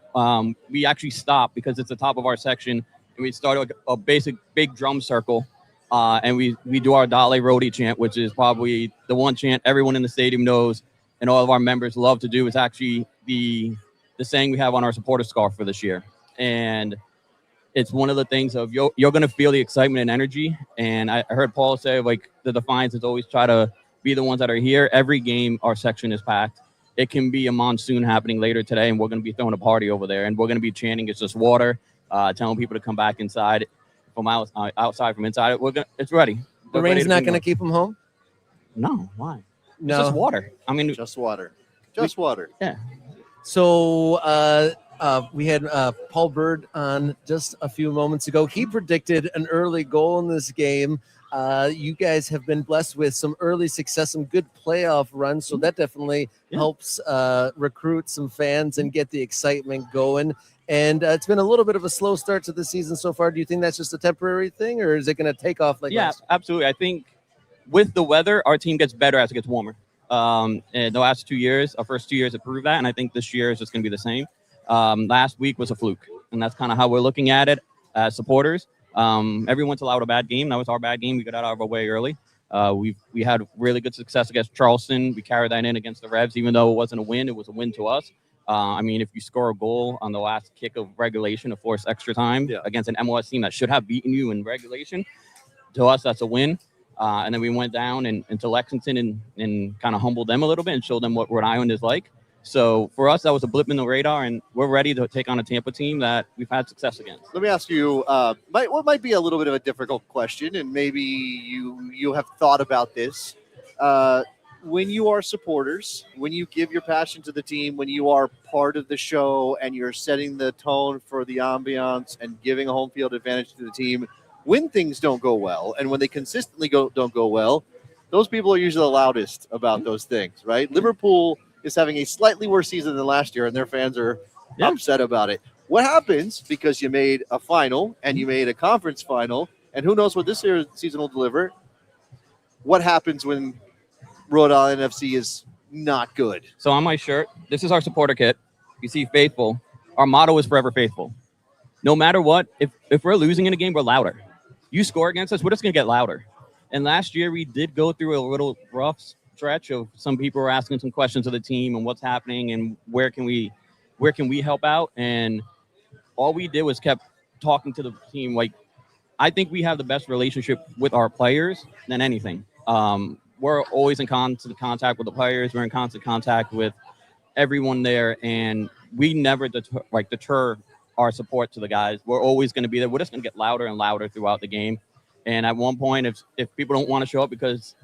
We actually stop because it's the top of our section, and we start a basic big drum circle. And we do our Dale Roadie chant, which is probably the one chant everyone in the stadium knows and all of our members love to do. Is actually the saying we have on our supporter scarf for this year. And it's one of the things of you're going to feel the excitement and energy. And I heard Paul say, like, the Defiance is always try to be the ones that are here. Every game, our section is packed. It can be a monsoon happening later today, and we're going to be throwing a party over there. And we're going to be chanting, it's just water, telling people to come back inside. From outside, from inside, it's ready. The rain's not going to keep them home? No, why? No. It's just water. I mean, Just water. Just water. yeah. So we had Paul Bird on just a few moments ago. He predicted an early goal in this game. You guys have been blessed with some early success, some good playoff runs, so that definitely helps recruit some fans and get the excitement going. And it's been a little bit of a slow start to the season so far. Do you think that's just a temporary thing, or is it going to take off like Yeah, last? absolutely. I think with the weather, our team gets better as it gets warmer. And the last 2 years, our first 2 years have proved that, and I think this year is just going to be the same. Last week was a fluke, and that's kind of how we're looking at it as supporters. Everyone's allowed a bad game. That was our bad game. We got out of our way early. We had really good success against Charleston. We carried that in against the Revs, even though it wasn't a win. It was a win to us. I mean, if you score a goal on the last kick of regulation to force extra time against an MLS team that should have beaten you in regulation, to us, that's a win. And then we went down into Lexington and kind of humbled them a little bit and showed them what Rhode Island is like. So for us, that was a blip in the radar, and we're ready to take on a Tampa team that we've had success against. Let me ask you, what might be a little bit of a difficult question, and maybe you have thought about this. When you are supporters, when you give your passion to the team, when you are part of the show and you're setting the tone for the ambiance and giving a home field advantage to the team, when things don't go well and when they consistently don't go well, those people are usually the loudest about those things, right? Liverpool is having a slightly worse season than last year, and their fans are upset about it. What happens, because you made a final and you made a conference final, and who knows what this season will deliver, what happens when Rhode Island FC is not good? So on my shirt, this is our supporter kit. You see faithful. Our motto is forever faithful. No matter what, if we're losing in a game, we're louder. You score against us, we're just going to get louder. And last year we did go through a little rough stretch of some people were asking some questions of the team and what's happening and where can we help out. And all we did was kept talking to the team. Like, I think we have the best relationship with our players than anything. We're always in constant contact with the players. We're in constant contact with everyone there, and we never deter our support to the guys. We're always going to be there. We're just going to get louder and louder throughout the game. And at one point, if people don't want to show up because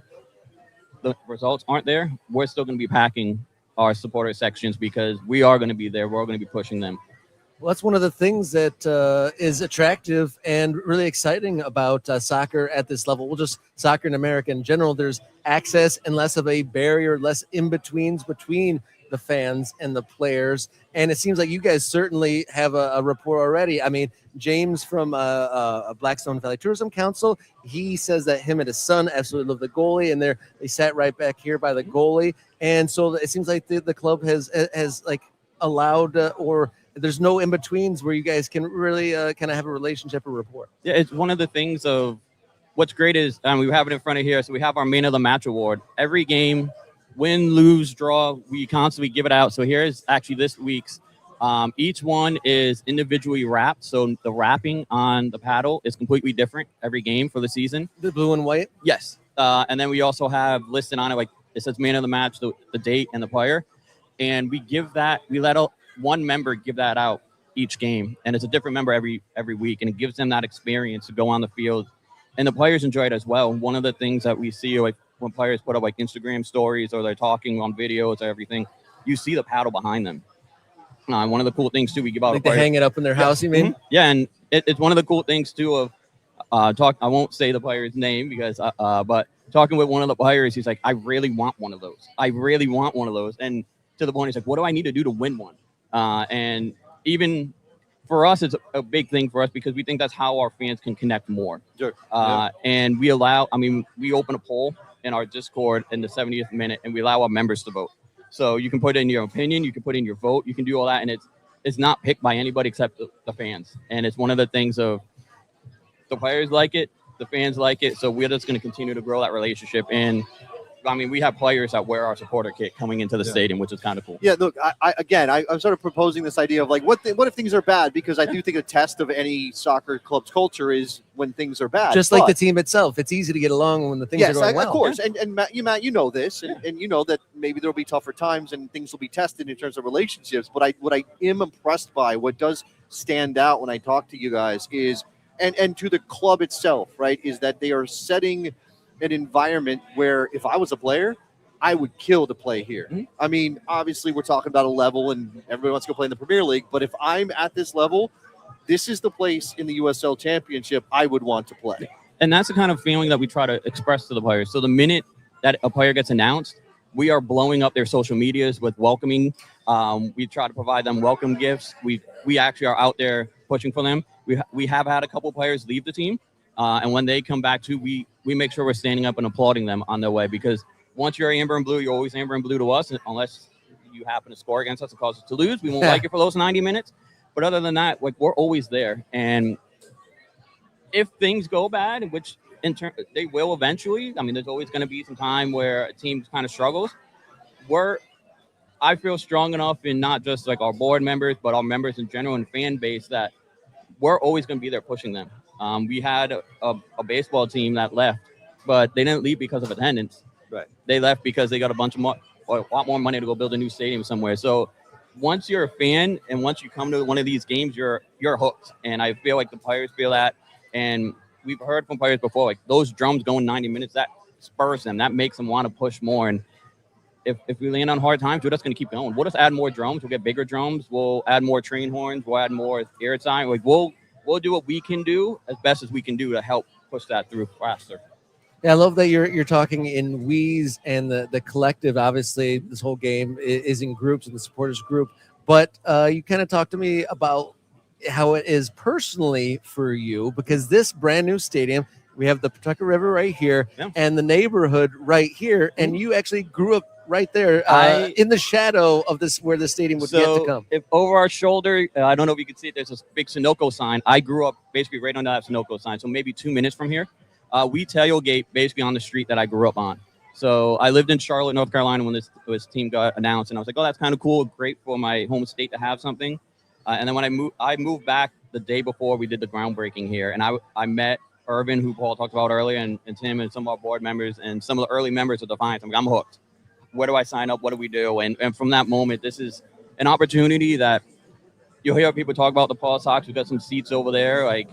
the results aren't there, we're still going to be packing our supporter sections because we are going to be there. We're going to be pushing them. Well, that's one of the things that is attractive and really exciting about soccer at this level. Well, just soccer in America in general, there's access and less of a barrier, less in-betweens between the fans and the players. And it seems like you guys certainly have a rapport already. I mean, James from Blackstone Valley Tourism Council, he says that him and his son absolutely love the goalie, and they sat right back here by the goalie. And so it seems like the club has like allowed or there's no in-betweens where you guys can really kind of have a relationship or rapport. Yeah, it's one of the things of what's great is we have it in front of here. So we have our Man of the Match award. Every game, win, lose, draw, we constantly give it out. So here's actually this week's. Each one is individually wrapped. So the wrapping on the paddle is completely different every game for the season. The blue and white? Yes. And then we also have listed on it, like it says Man of the Match, the date and the player. And we let one member give that out each game, and it's a different member every week, and it gives them that experience to go on the field, and the players enjoy it as well. One of the things that we see, like when players put up like Instagram stories or they're talking on videos or everything, you see the paddle behind them. One of the cool things too, we give out. Like they hang it up in their house, you mean? Mm-hmm. Yeah, and it's one of the cool things too of I won't say the player's name because but talking with one of the players, he's like, I really want one of those. And to the point, he's like, what do I need to do to win one? And even for us, it's a big thing for us because we think that's how our fans can connect more. Sure. And we open a poll in our Discord in the 70th minute, and we allow our members to vote. So you can put in your opinion, you can put in your vote, you can do all that, and it's not picked by anybody except the fans. And it's one of the things of the players like it, the fans like it, so we're just going to continue to grow that relationship. And I mean, we have players that wear our supporter kit coming into the stadium, which is kind of cool. Yeah, look, I'm sort of proposing this idea of like, what if things are bad? Because I do think a test of any soccer club's culture is when things are bad. Just like the team itself. It's easy to get along when the things are going well. Of course. Yeah. And Matt, you know this, and you know that maybe there'll be tougher times and things will be tested in terms of relationships. But what I am impressed by, what does stand out when I talk to you guys is, and to the club itself, right, is that they are setting an environment where if I was a player, I would kill to play here. Mm-hmm. I mean, obviously we're talking about a level and everybody wants to go play in the Premier League, but if I'm at this level, this is the place in the USL Championship I would want to play. And that's the kind of feeling that we try to express to the players. So the minute that a player gets announced, we are blowing up their social medias with welcoming. We try to provide them welcome gifts. We actually are out there pushing for them. We have had a couple players leave the team. And when they come back too, we make sure we're standing up and applauding them on their way, because once you're amber and blue, you're always amber and blue to us, unless you happen to score against us and cause us to lose. We won't like it for those 90 minutes. But other than that, like, we're always there. And if things go bad, which they will eventually, I mean, there's always going to be some time where a team kind of struggles. I feel strong enough in not just like our board members, but our members in general and fan base that we're always going to be there pushing them. We had a baseball team that left, but they didn't leave because of attendance. Right. They left because they got a lot more money to go build a new stadium somewhere. So once you're a fan and once you come to one of these games, you're hooked. And I feel like the players feel that. And we've heard from players before, like those drums going 90 minutes, that spurs them. That makes them want to push more. And if we land on hard times, we're just going to keep going. We'll just add more drums. We'll get bigger drums. We'll add more train horns. We'll add more air time. Like we'll do what we can do as best as we can do to help push that through faster. Yeah, I love that you're talking in we's and the collective. Obviously, this whole game is in groups and the supporters group. But you kind of talked to me about how it is personally for you, because this brand new stadium, we have the Pawtucket River right here and the neighborhood right here. And you actually grew up right there in the shadow of this, where the stadium would get to come. If over our shoulder, I don't know if you can see it, there's this big Sunoco sign. I grew up basically right under that Sunoco sign, so maybe 2 minutes from here. We tailgate basically on the street that I grew up on. So I lived in Charlotte, North Carolina when this team got announced, and I was like, oh, that's kind of cool, great for my home state to have something. And then when I moved back the day before we did the groundbreaking here, and I met Irvin, who Paul talked about earlier, and Tim and some of our board members and some of the early members of Defiance. I'm hooked. Where do I sign up? What do we do? And from that moment, this is an opportunity that you'll hear people talk about the Paul Sox. We've got some seats over there. Like,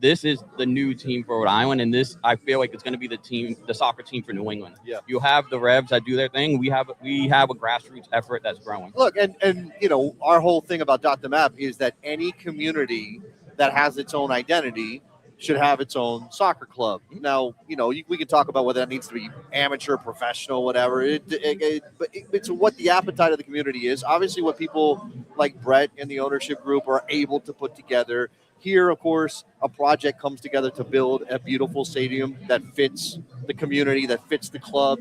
this is the new team for Rhode Island, and this, I feel like, it's going to be the soccer team for New England. Yeah. You have the Revs that do their thing. We have a grassroots effort that's growing. Look, and you know, our whole thing about Dot the Map is that any community that has its own identity should have its own soccer club. Now, you know, we can talk about whether that needs to be amateur, professional, whatever. But it's what the appetite of the community is. Obviously, what people like Brett and the ownership group are able to put together. Here, of course, a project comes together to build a beautiful stadium that fits the community, that fits the club.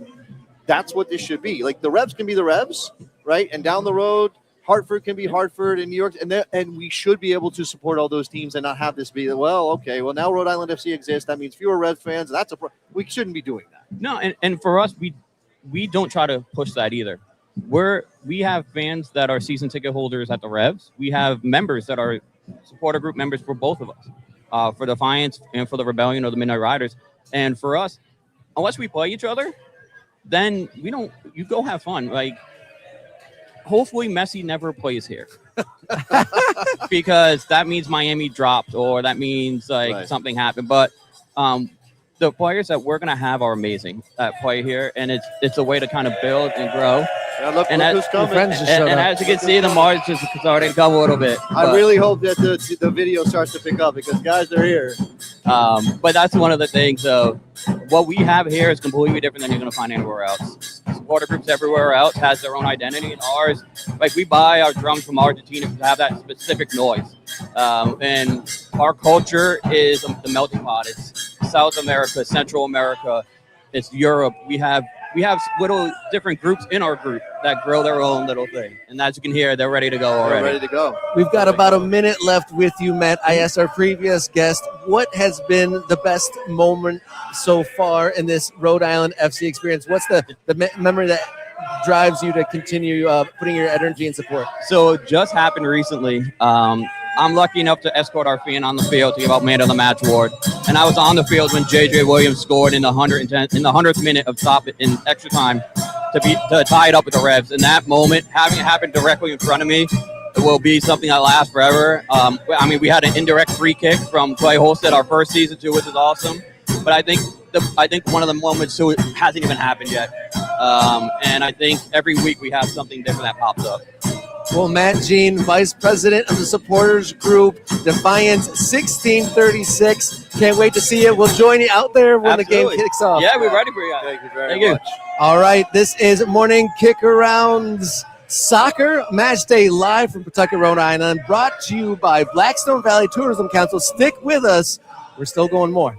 That's what this should be. Like, the Revs can be the Revs, right? And down the road, Hartford can be Hartford, and New York, and we should be able to support all those teams and not have this be, well, okay, well, now Rhode Island FC exists. That means fewer Revs fans. We shouldn't be doing that. No, and for us, we don't try to push that either. We have fans that are season ticket holders at the Revs. We have members that are supporter group members for both of us, for Defiance and for the Rebellion or the Midnight Riders. And for us, unless we play each other, then you go have fun. Like, hopefully Messi never plays here because that means Miami dropped, or that means something happened. But the players that we're going to have are amazing that play here, and it's a way to kind of build and grow. Yeah, look who's coming. And as you can see, the march is starting to come a little bit. I really hope that the video starts to pick up because guys are here. But that's one of the things. So what we have here is completely different than you're going to find anywhere else. Supporter groups everywhere else has their own identity, and ours, like, we buy our drums from Argentina to have that specific noise. And our culture is the melting pot. It's South America, Central America, it's Europe. We have little different groups in our group that grow their own little thing. And as you can hear, they're ready to go already. They're ready to go. We've got about a minute left with you, Matt. I asked our previous guest, what has been the best moment so far in this Rhode Island FC experience? What's the memory that drives you to continue putting your energy and support? So it just happened recently. I'm lucky enough to escort our fan on the field to give out Man of the Match award. And I was on the field when J.J. Williams scored in the 100th minute of stop in extra time to tie it up with the Revs. And that moment, having it happen directly in front of me, it will be something that lasts forever. We had an indirect free kick from Clay Holstead our first season too, which is awesome. But I think one of the moments too hasn't even happened yet. And I think every week we have something different that pops up. Well, Matt Jean, Vice President of the Supporters Group, Defiance 1636. Can't wait to see you. We'll join you out there when Absolutely. The game kicks off. Yeah, we're ready for you guys. Thank you very much. All right, this is Morning Kickaround's Soccer Matchday live from Pawtucket, Rhode Island, brought to you by Blackstone Valley Tourism Council. Stick with us. We're still going more.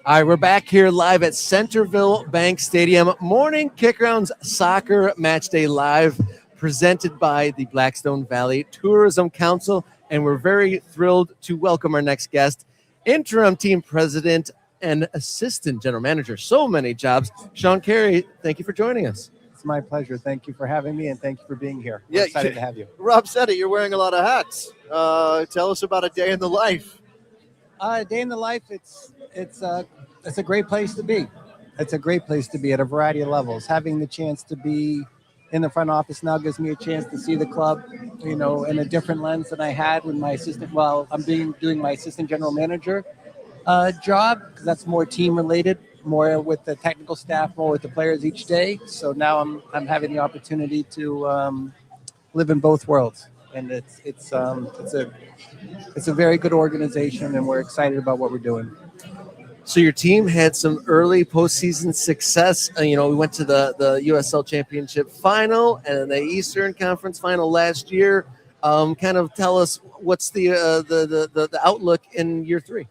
All right, we're back here live at Centreville Bank Stadium. Morning Kickaround's Soccer Matchday Live, presented by the Blackstone Valley Tourism Council. And we're very thrilled to welcome our next guest, interim team president and assistant general manager. So many jobs. Sean Carey, thank you for joining us. It's It's my pleasure. Thank you for having me, and thank you for being here. We're Yeah, excited to have you. Rob said it. You're wearing a lot of hats. Tell us about a day in the life. Day in the life. It's a great place to be. It's a great place to be at a variety of levels. Having the chance to be in the front office now gives me a chance to see the club, in a different lens than I had with my assistant. Well, I'm doing my assistant general manager job, because that's more team related, more with the technical staff, more with the players each day. So now I'm having the opportunity to live in both worlds, and it's a very good organization, and we're excited about what we're doing. So your team had some early postseason success. We went to the USL Championship final and the Eastern Conference final last year. Kind of tell us what's the outlook in year 3.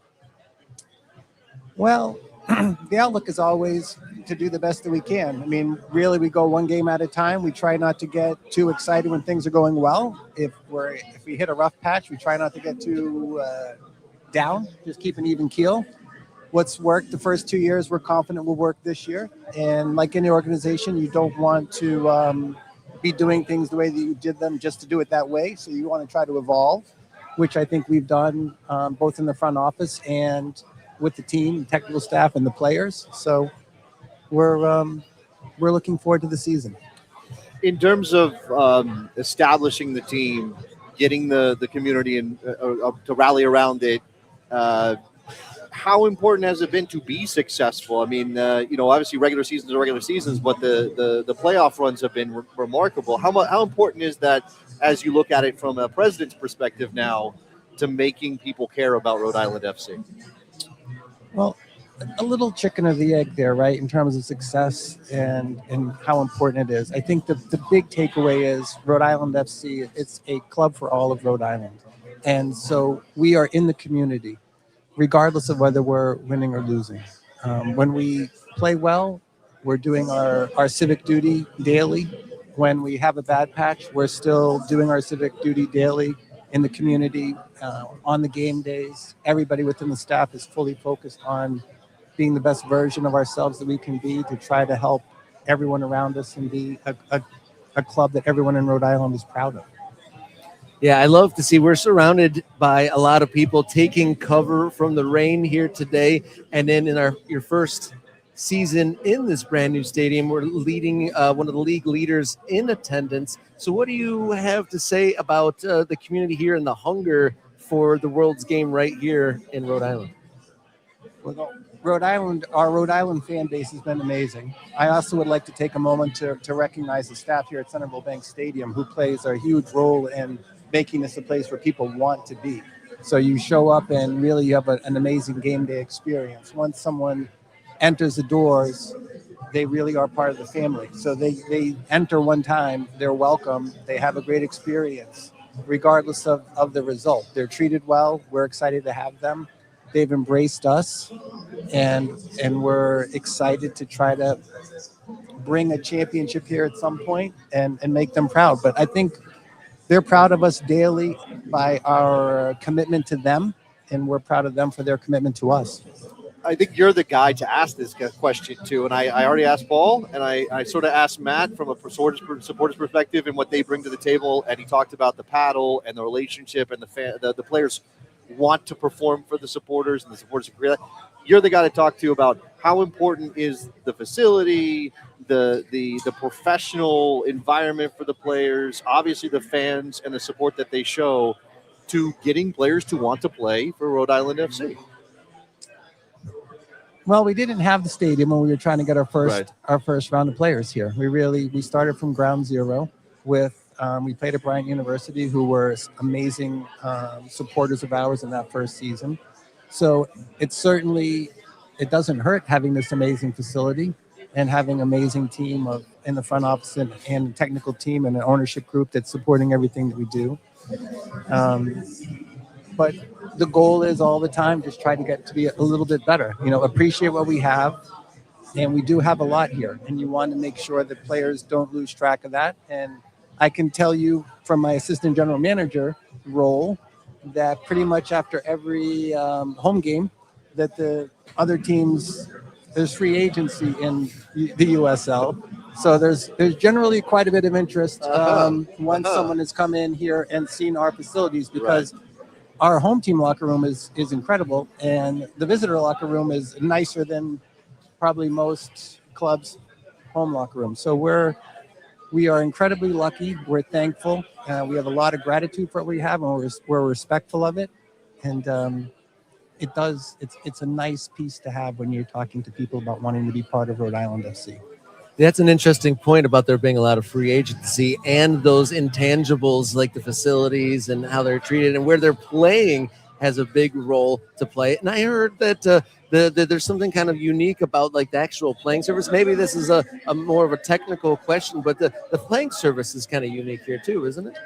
Well, the outlook is always to do the best that we can. I mean, really, we go one game at a time. We try not to get too excited when things are going well. If we hit a rough patch, we try not to get too down. Just keep an even keel. What's worked the first 2 years, we're confident will work this year. And like any organization, you don't want to be doing things the way that you did them just to do it that way. So you want to try to evolve, which I think we've done both in the front office and with the team, the technical staff, and the players. So we're looking forward to the season. In terms of establishing the team, getting the community and to rally around it, how important has it been to be successful? I mean, obviously regular seasons are regular seasons, but the playoff runs have been remarkable. How important is that, as you look at it from a president's perspective now, to making people care about Rhode Island FC? Well, a little chicken or the egg there, right, in terms of success and how important it is. I think the big takeaway is Rhode Island FC, it's a club for all of Rhode Island. And so we are in the community, regardless of whether we're winning or losing. When we play well, we're doing our civic duty daily. When we have a bad patch, we're still doing our civic duty daily in the community, on the game days. Everybody within the staff is fully focused on being the best version of ourselves that we can be, to try to help everyone around us and be a club that everyone in Rhode Island is proud of. Yeah, I love to see we're surrounded by a lot of people taking cover from the rain here today. And then in your first season in this brand new stadium, we're leading one of the league leaders in attendance. So what do you have to say about the community here and the hunger for the World's game right here in Rhode Island? Well, our Rhode Island fan base has been amazing. I also would like to take a moment to recognize the staff here at Centreville Bank Stadium, who plays a huge role in making this a place where people want to be. So you show up and really you have an amazing game day experience. Once someone enters the doors, they really are part of the family. So they enter one time, they're welcome, they have a great experience, regardless of the result. They're treated well. We're excited to have them. They've embraced us, and we're excited to try to bring a championship here at some point and make them proud. But I think they're proud of us daily by our commitment to them, and we're proud of them for their commitment to us. I think you're the guy to ask this question to, and I already asked Paul, and I sort of asked Matt from a supporters perspective and what they bring to the table, and he talked about the paddle and the relationship, and the players want to perform for the supporters, and the supporters agree. You're the guy to talk to about how important is the facility, the professional environment for the players, obviously the fans and the support that they show to getting players to want to play for Rhode Island FC. Well, we didn't have the stadium when we were trying to get our first round of players here. We started from ground zero with we played at Bryant University, who were amazing supporters of ours in that first season. So it doesn't hurt having this amazing facility and having an amazing team in the front office and a technical team and an ownership group that's supporting everything that we do. But the goal is all the time just try to get to be a little bit better. Appreciate what we have, and we do have a lot here. And you want to make sure that players don't lose track of that. And I can tell you from my assistant general manager role that pretty much after every home game, that the other teams, there's free agency in the USL, So there's generally quite a bit of interest once Uh-huh. someone has come in here and seen our facilities, because our home team locker room is incredible, and the visitor locker room is nicer than probably most clubs' home locker room. So we are incredibly lucky. We're thankful. We have a lot of gratitude for what we have, and we're respectful of it. And it's a nice piece to have when you're talking to people about wanting to be part of Rhode Island FC. That's an interesting point about there being a lot of free agency and those intangibles like the facilities and how they're treated and where they're playing has a big role to play. And I heard that there's something kind of unique about like the actual playing service. Maybe this is a more of a technical question, but the playing service is kind of unique here too, isn't it?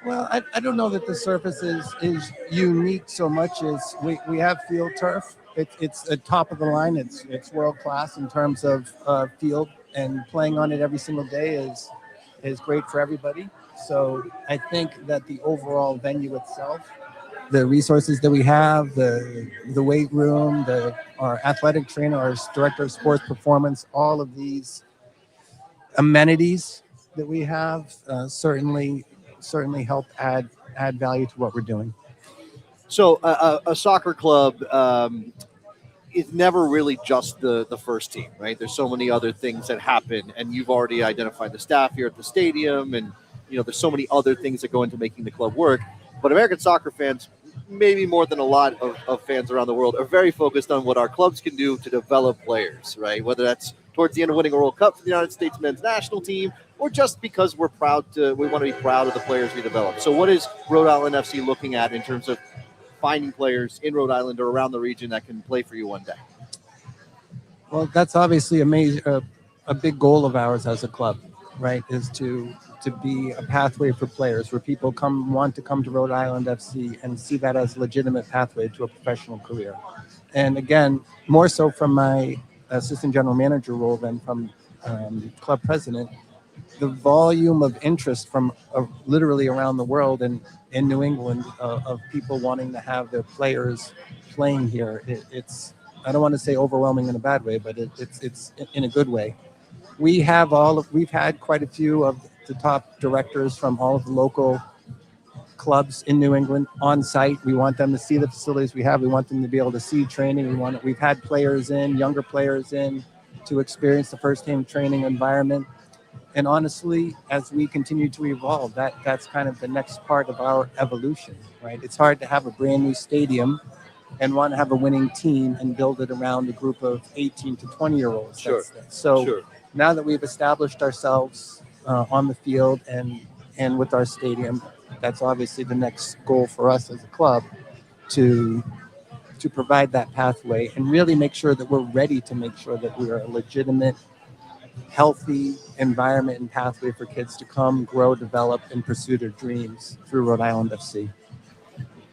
Well, I don't know that the surface is unique so much as we have field turf. It's at top of the line. It's world class in terms of field, and playing on it every single day is great for everybody. So I think that the overall venue itself, the resources that we have, the weight room, our athletic trainer, our director of sports performance, all of these amenities that we have certainly help add value to what we're doing. So a soccer club is never really just the first team, right? There's so many other things that happen, and you've already identified the staff here at the stadium, and there's so many other things that go into making the club work. But American soccer fans, maybe more than a lot of fans around the world, are very focused on what our clubs can do to develop players, right? Whether that's towards the end of winning a World Cup for the United States men's national team, or just because we want to be proud of the players we develop. So what is Rhode Island FC looking at in terms of finding players in Rhode Island or around the region that can play for you one day? Well, that's obviously a big goal of ours as a club, right? Is to be a pathway for players where people want to come to Rhode Island FC and see that as a legitimate pathway to a professional career. And again, more so from my assistant general manager role than from club president, the volume of interest from literally around the world and in New England of people wanting to have their players playing here, it's I don't want to say overwhelming in a bad way, but it's in a good way. We've had quite a few of the top directors from all of the local clubs in New England on site. We want them to see the facilities we have. We want them to be able to see training. We've had players younger players in to experience the first team training environment. And honestly, as we continue to evolve, that's kind of the next part of our evolution, right? It's hard to have a brand new stadium and want to have a winning team and build it around a group of 18 to 20-year-olds. Sure. So now that we've established ourselves on the field and with our stadium, that's obviously the next goal for us as a club to provide that pathway and really make sure that we're ready to make sure that we are a legitimate, healthy environment and pathway for kids to come, grow, develop, and pursue their dreams through Rhode Island FC.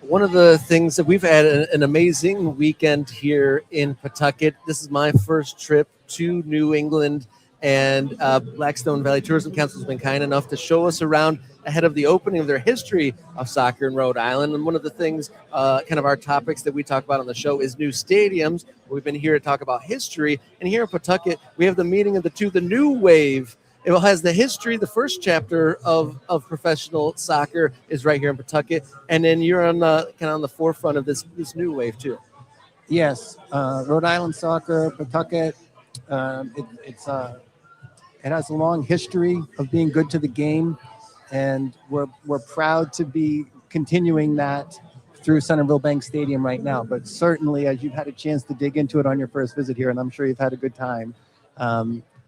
One of the things that we've had an amazing weekend here in Pawtucket. This is my first trip to New England, and Blackstone Valley Tourism Council has been kind enough to show us around ahead of the opening of their history of soccer in Rhode Island. And one of the things, kind of our topics that we talk about on the show is new stadiums. We've been here to talk about history. And here in Pawtucket, we have the meeting of the new wave. It has the history. The first chapter of professional soccer is right here in Pawtucket. And then you're on the forefront of this new wave too. Yes. Rhode Island soccer, Pawtucket, it has a long history of being good to the game. And we're proud to be continuing that through Centreville Bank Stadium right now. But certainly, as you've had a chance to dig into it on your first visit here, and I'm sure you've had a good time,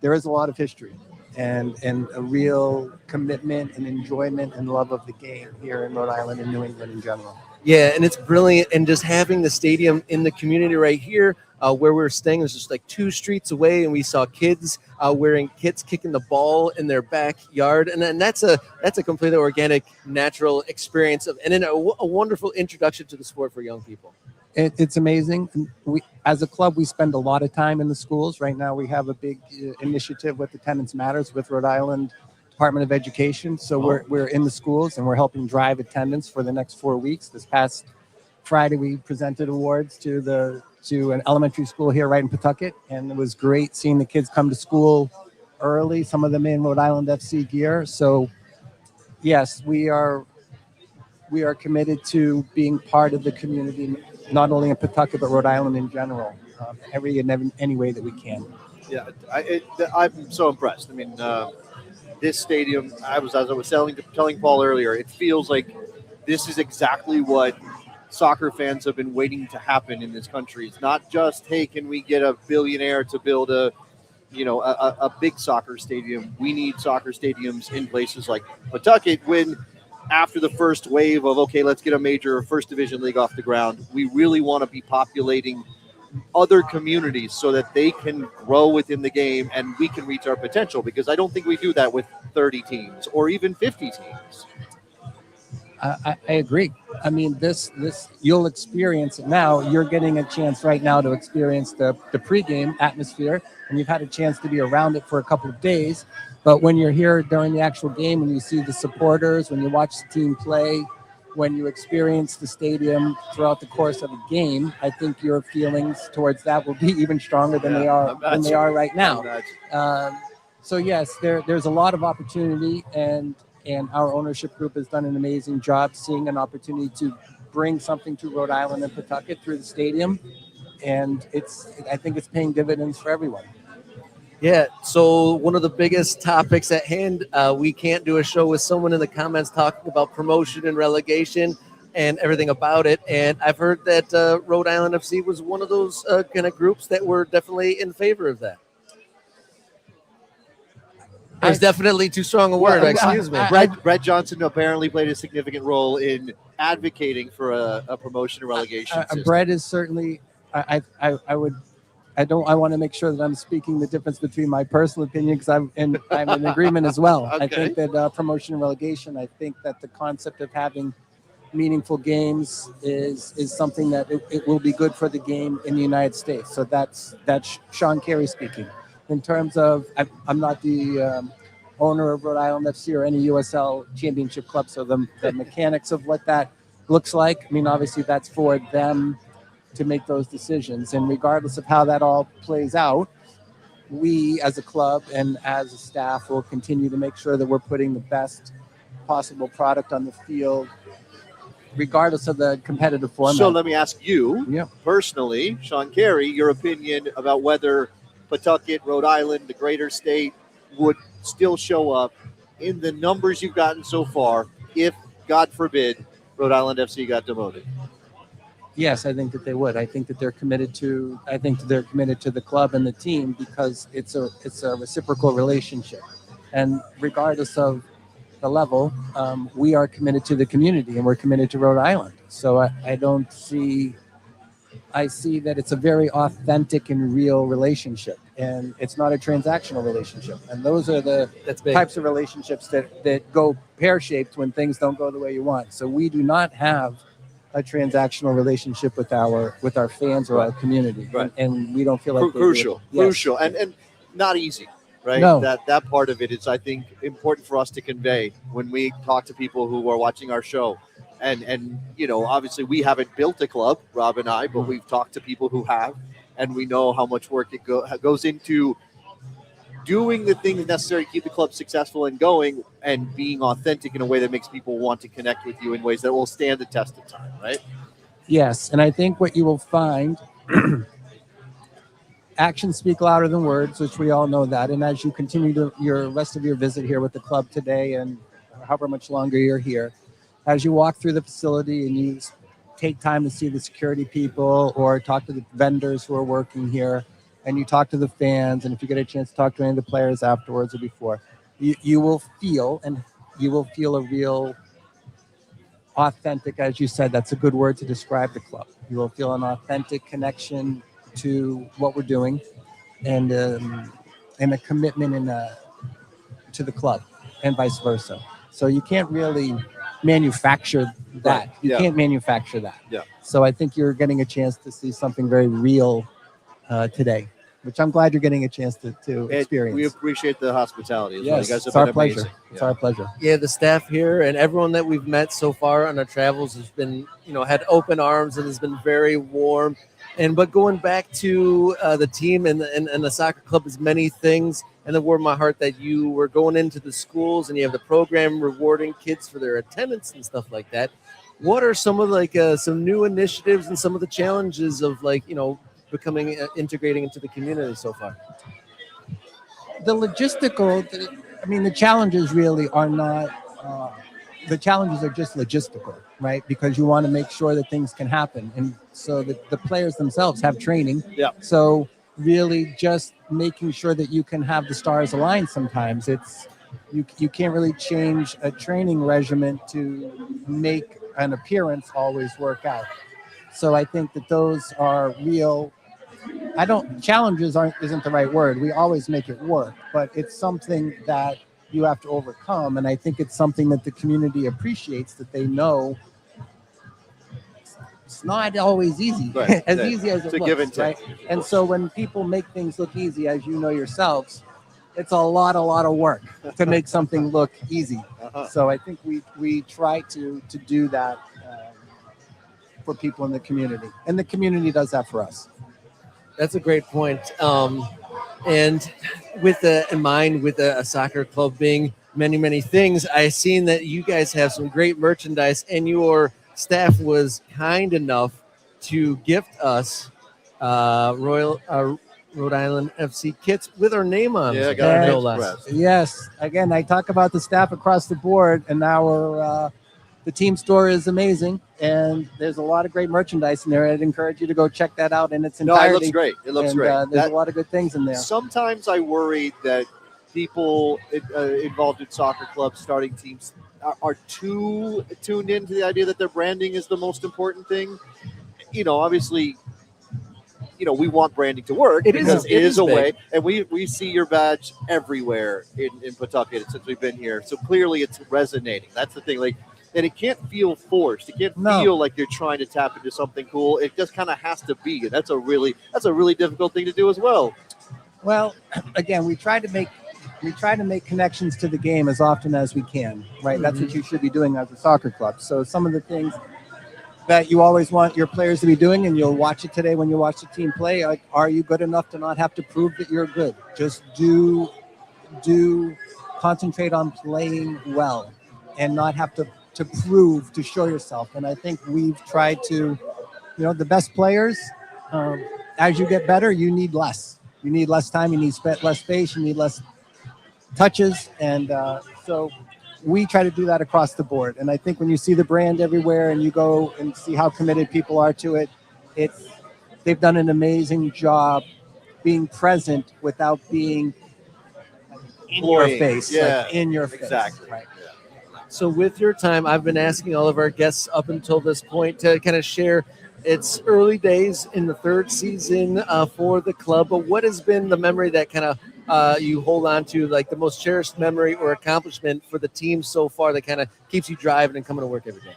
there is a lot of history and a real commitment and enjoyment and love of the game here in Rhode Island and New England in general. Yeah, and it's brilliant. And just having the stadium in the community right here, where we were staying, was just like 2 streets away, and we saw kids wearing kits, kicking the ball in their backyard, and then that's a completely organic, natural experience and then a wonderful introduction to the sport for young people. It's amazing. We, as a club, we spend a lot of time in the schools. Right now, we have a big initiative with Attendance Matters with Rhode Island Department of Education. So we're in the schools and we're helping drive attendance for the next 4 weeks. This past Friday, we presented awards to an elementary school here right in Pawtucket, and it was great seeing the kids come to school early, some of them in Rhode Island FC gear. So yes, we are committed to being part of the community, not only in Pawtucket, but Rhode Island in general, any way that we can. Yeah, I'm so impressed. I mean, this stadium, as I was telling Paul earlier, it feels like this is exactly what soccer fans have been waiting to happen in this country. It's not just, hey, can we get a billionaire to build a big soccer stadium? We need soccer stadiums in places like Pawtucket. When after the first wave of, okay, let's get a major first division league off the ground, we really want to be populating other communities so that they can grow within the game and we can reach our potential, because I don't think we do that with 30 teams or even 50 teams. I agree. I mean, this you'll experience it now. You're getting a chance right now to experience the pregame atmosphere, and you've had a chance to be around it for a couple of days. But when you're here during the actual game, when you see the supporters, when you watch the team play, when you experience the stadium throughout the course of a game, I think your feelings towards that will be even stronger than they are right now. So yes, there's a lot of opportunity, and our ownership group has done an amazing job seeing an opportunity to bring something to Rhode Island and Pawtucket through the stadium, and I think it's paying dividends for everyone. Yeah, so one of the biggest topics at hand, we can't do a show with someone in the comments talking about promotion and relegation and everything about it. And I've heard that Rhode Island FC was one of those kind of groups that were definitely in favor of that. There's definitely too strong a word, excuse me. Brett Johnson apparently played a significant role in advocating for a promotion and relegation system. Brett is certainly, I want to make sure that I'm speaking the difference between my personal opinion, because I'm in agreement as well. Okay. I think that promotion and relegation, I think that the concept of having meaningful games is something that it will be good for the game in the United States. So that's Sean Carey speaking. In terms of, I'm not the owner of Rhode Island FC or any USL Championship club, so the mechanics of what that looks like, I mean, obviously that's for them to make those decisions. And regardless of how that all plays out, we as a club and as a staff will continue to make sure that we're putting the best possible product on the field, regardless of the competitive format. So let me ask you, personally, Sean Carey, your opinion about whether Pawtucket, Rhode Island, the greater state would still show up in the numbers you've gotten so far if, God forbid, Rhode Island FC got demoted. Yes, I think that they would. I think that they're committed to the club and the team, because it's a reciprocal relationship. And regardless of the level, we are committed to the community and we're committed to Rhode Island. So I see that it's a very authentic and real relationship, and it's not a transactional relationship. And those are the types of relationships that go pear-shaped when things don't go the way you want. So we do not have a transactional relationship with our fans or our community, right. And we don't feel like crucial, and not easy, right? No. That part of it is, I think, important for us to convey when we talk to people who are watching our show. And obviously we haven't built a club, Rob and I, but we've talked to people who have, and we know how much work it goes into doing the things necessary to keep the club successful and going, and being authentic in a way that makes people want to connect with you in ways that will stand the test of time, right? Yes, and I think what you will find, actions speak louder than words, which we all know that. And as you continue your rest of your visit here with the club today, and however much longer you're here, as you walk through the facility and you take time to see the security people or talk to the vendors who are working here, and you talk to the fans, and if you get a chance to talk to any of the players afterwards or before, you will feel a real authentic, as you said, that's a good word to describe the club. You will feel an authentic connection to what we're doing, and a commitment to the club, and vice versa. So you can't really manufacture that. Right. You can't manufacture that. Yeah. So I think you're getting a chance to see something very real today, which I'm glad you're getting a chance to experience. We appreciate the hospitality. Yes, you guys have it's our been pleasure. amazing. It's our pleasure. Yeah, the staff here and everyone that we've met so far on our travels has been, had open arms and has been very warm. But going back to the team and the soccer club is many things. and it warmed my heart that you were going into the schools and you have the program rewarding kids for their attendance and stuff like that. What are some of some new initiatives and some of the challenges of becoming integrating into the community so far? The logistical, the challenges really are not, the challenges are just logistical, right? Because you want to make sure that things can happen. And so that the players themselves have training. Yeah. So really just making sure that you can have the stars aligned sometimes. You can't really change a training regimen to make an appearance always work out. So I think that those are real. Challenges isn't the right word. We always make it work, but it's something that you have to overcome. And I think it's something that the community appreciates, that they know it's not always easy, Right. as easy as it It's a give and looks, right? take. And so when people make things look easy, as you know yourselves, it's a lot of work to make something look easy. Uh-huh. So I think we try to do that for people in the community, and the community does that for us. That's a great point. And with a soccer club being many, many things, I've seen that you guys have some great merchandise, and your staff was kind enough to gift us Rhode Island FC kits with our name on. Yeah, them, got it no less. expressed. Yes. Again, I talk about the staff across the board, and the team store is amazing, and there's a lot of great merchandise in there. I'd encourage you to go check that out in its No, entirety. it looks great. It looks And, great. there's a lot of good things in there. Sometimes I worry that people involved in soccer clubs, starting teams, are too tuned into the idea that their branding is the most important thing. Obviously, we want branding to work It is a big. way, and we see your badge everywhere in Pawtucket since we've been here. So clearly, it's resonating. That's the thing. And it can't feel forced. It can't feel like you're trying to tap into something cool. It just kind of has to be. And that's a really difficult thing to do as well. Well, again, we try to make connections to the game as often as we can, right? That's what you should be doing as a soccer club. So some of the things that you always want your players to be doing, and you'll watch it today when you watch the team play, like, are you good enough to not have to prove that you're good? Just do concentrate on playing well and not have to prove, to show yourself. And I think we've tried to, the best players, as you get better, you need less. You need less time, you need less space, you need less touches. And so we try to do that across the board. And I think when you see the brand everywhere and you go and see how committed people are to it, they've done an amazing job being present without being in your face. Yeah, like in your face. exactly. Right. So with your time, I've been asking all of our guests up until this point to kind of share. It's early days in the third season for the club, but what has been the memory that kind of you hold on to, like the most cherished memory or accomplishment for the team so far that kind of keeps you driving and coming to work every day?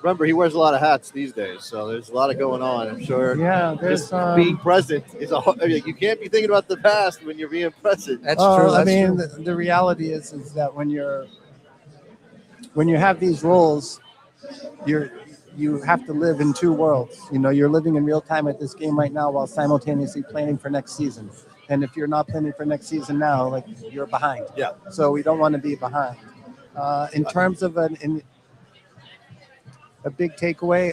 Remember, he wears a lot of hats these days, so there's a lot of going on. I'm sure. Yeah, there's Just being present is you can't be thinking about the past when you're being present. That's true. I That's mean, true. the reality is that when you have these roles, you have to live in two worlds. You're living in real time at this game right now while simultaneously planning for next season. And if you're not planning for next season now, like, you're behind. Yeah. So we don't want to be behind. In terms of a big takeaway,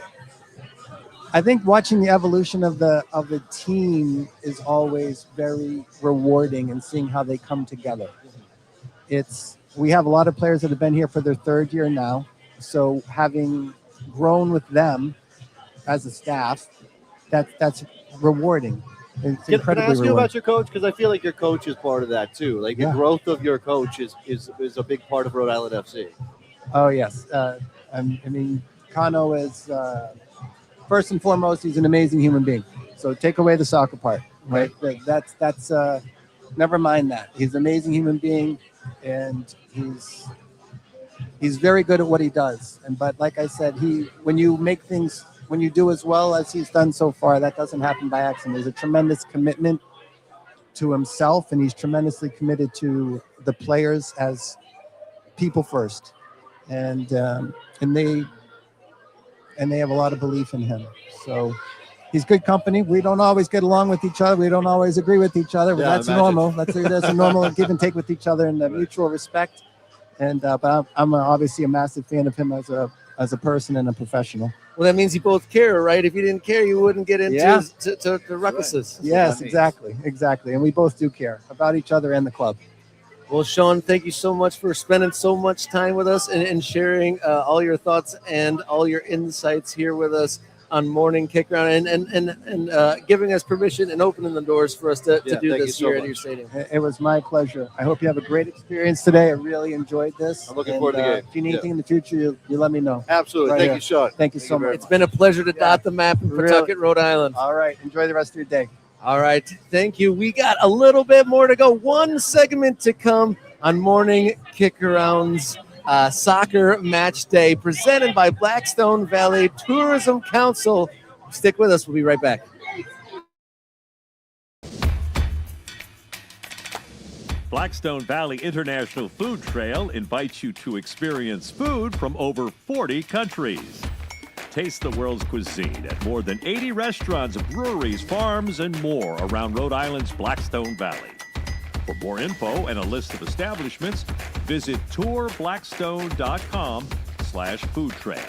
I think watching the evolution of the team is always very rewarding, and seeing how they come together. We have a lot of players that have been here for their third year now. So having grown with them as a staff, that's rewarding. It's Can I incredibly ask you rewarding. about your coach? Because I feel like your coach is part of that too. Like, the growth of your coach is a big part of Rhode Island FC. Oh, yes. I mean, Kano is, first and foremost, he's an amazing human being. So take away the soccer part, right? That's never mind that. He's an amazing human being, and he's very good at what he does. But like I said, when you do as well as he's done so far, that doesn't happen by accident. There's a tremendous commitment to himself, and he's tremendously committed to the players as people first. And they have a lot of belief in him. So he's good company. We don't always get along with each other. We don't always agree with each other, but Yeah, that's imagine. normal. That's a normal give and take with each other and mutual respect. And but I'm obviously a massive fan of him as a person and a professional. Well, that means you both care, right? If you didn't care, you wouldn't get into Yeah. to ruckuses. Yes, exactly. And we both do care about each other and the club. Well, Sean, thank you so much for spending so much time with us and sharing all your thoughts and all your insights here with us on Morning Kickaround and giving us permission and opening the doors for us to do thank this you so here at much. your stadium. It was my pleasure. I hope you have a great experience today. I really enjoyed this. I'm looking forward to the game. If you need anything in the future, you let me know. Absolutely. Right Thank here. you, Sean. Thank you so very much. It's been a pleasure to dot the map in Pawtucket, Rhode Island. All right. Enjoy the rest of your day. All right. Thank you. We got a little bit more to go. One segment to come on Morning Kickaround's Soccer Match Day presented by Blackstone Valley Tourism Council. Stick with us. We'll be right back. Blackstone Valley International Food Trail invites you to experience food from over 40 countries. Taste the world's cuisine at more than 80 restaurants, breweries, farms, and more around Rhode Island's Blackstone Valley. For more info and a list of establishments, visit tourblackstone.com/food trail.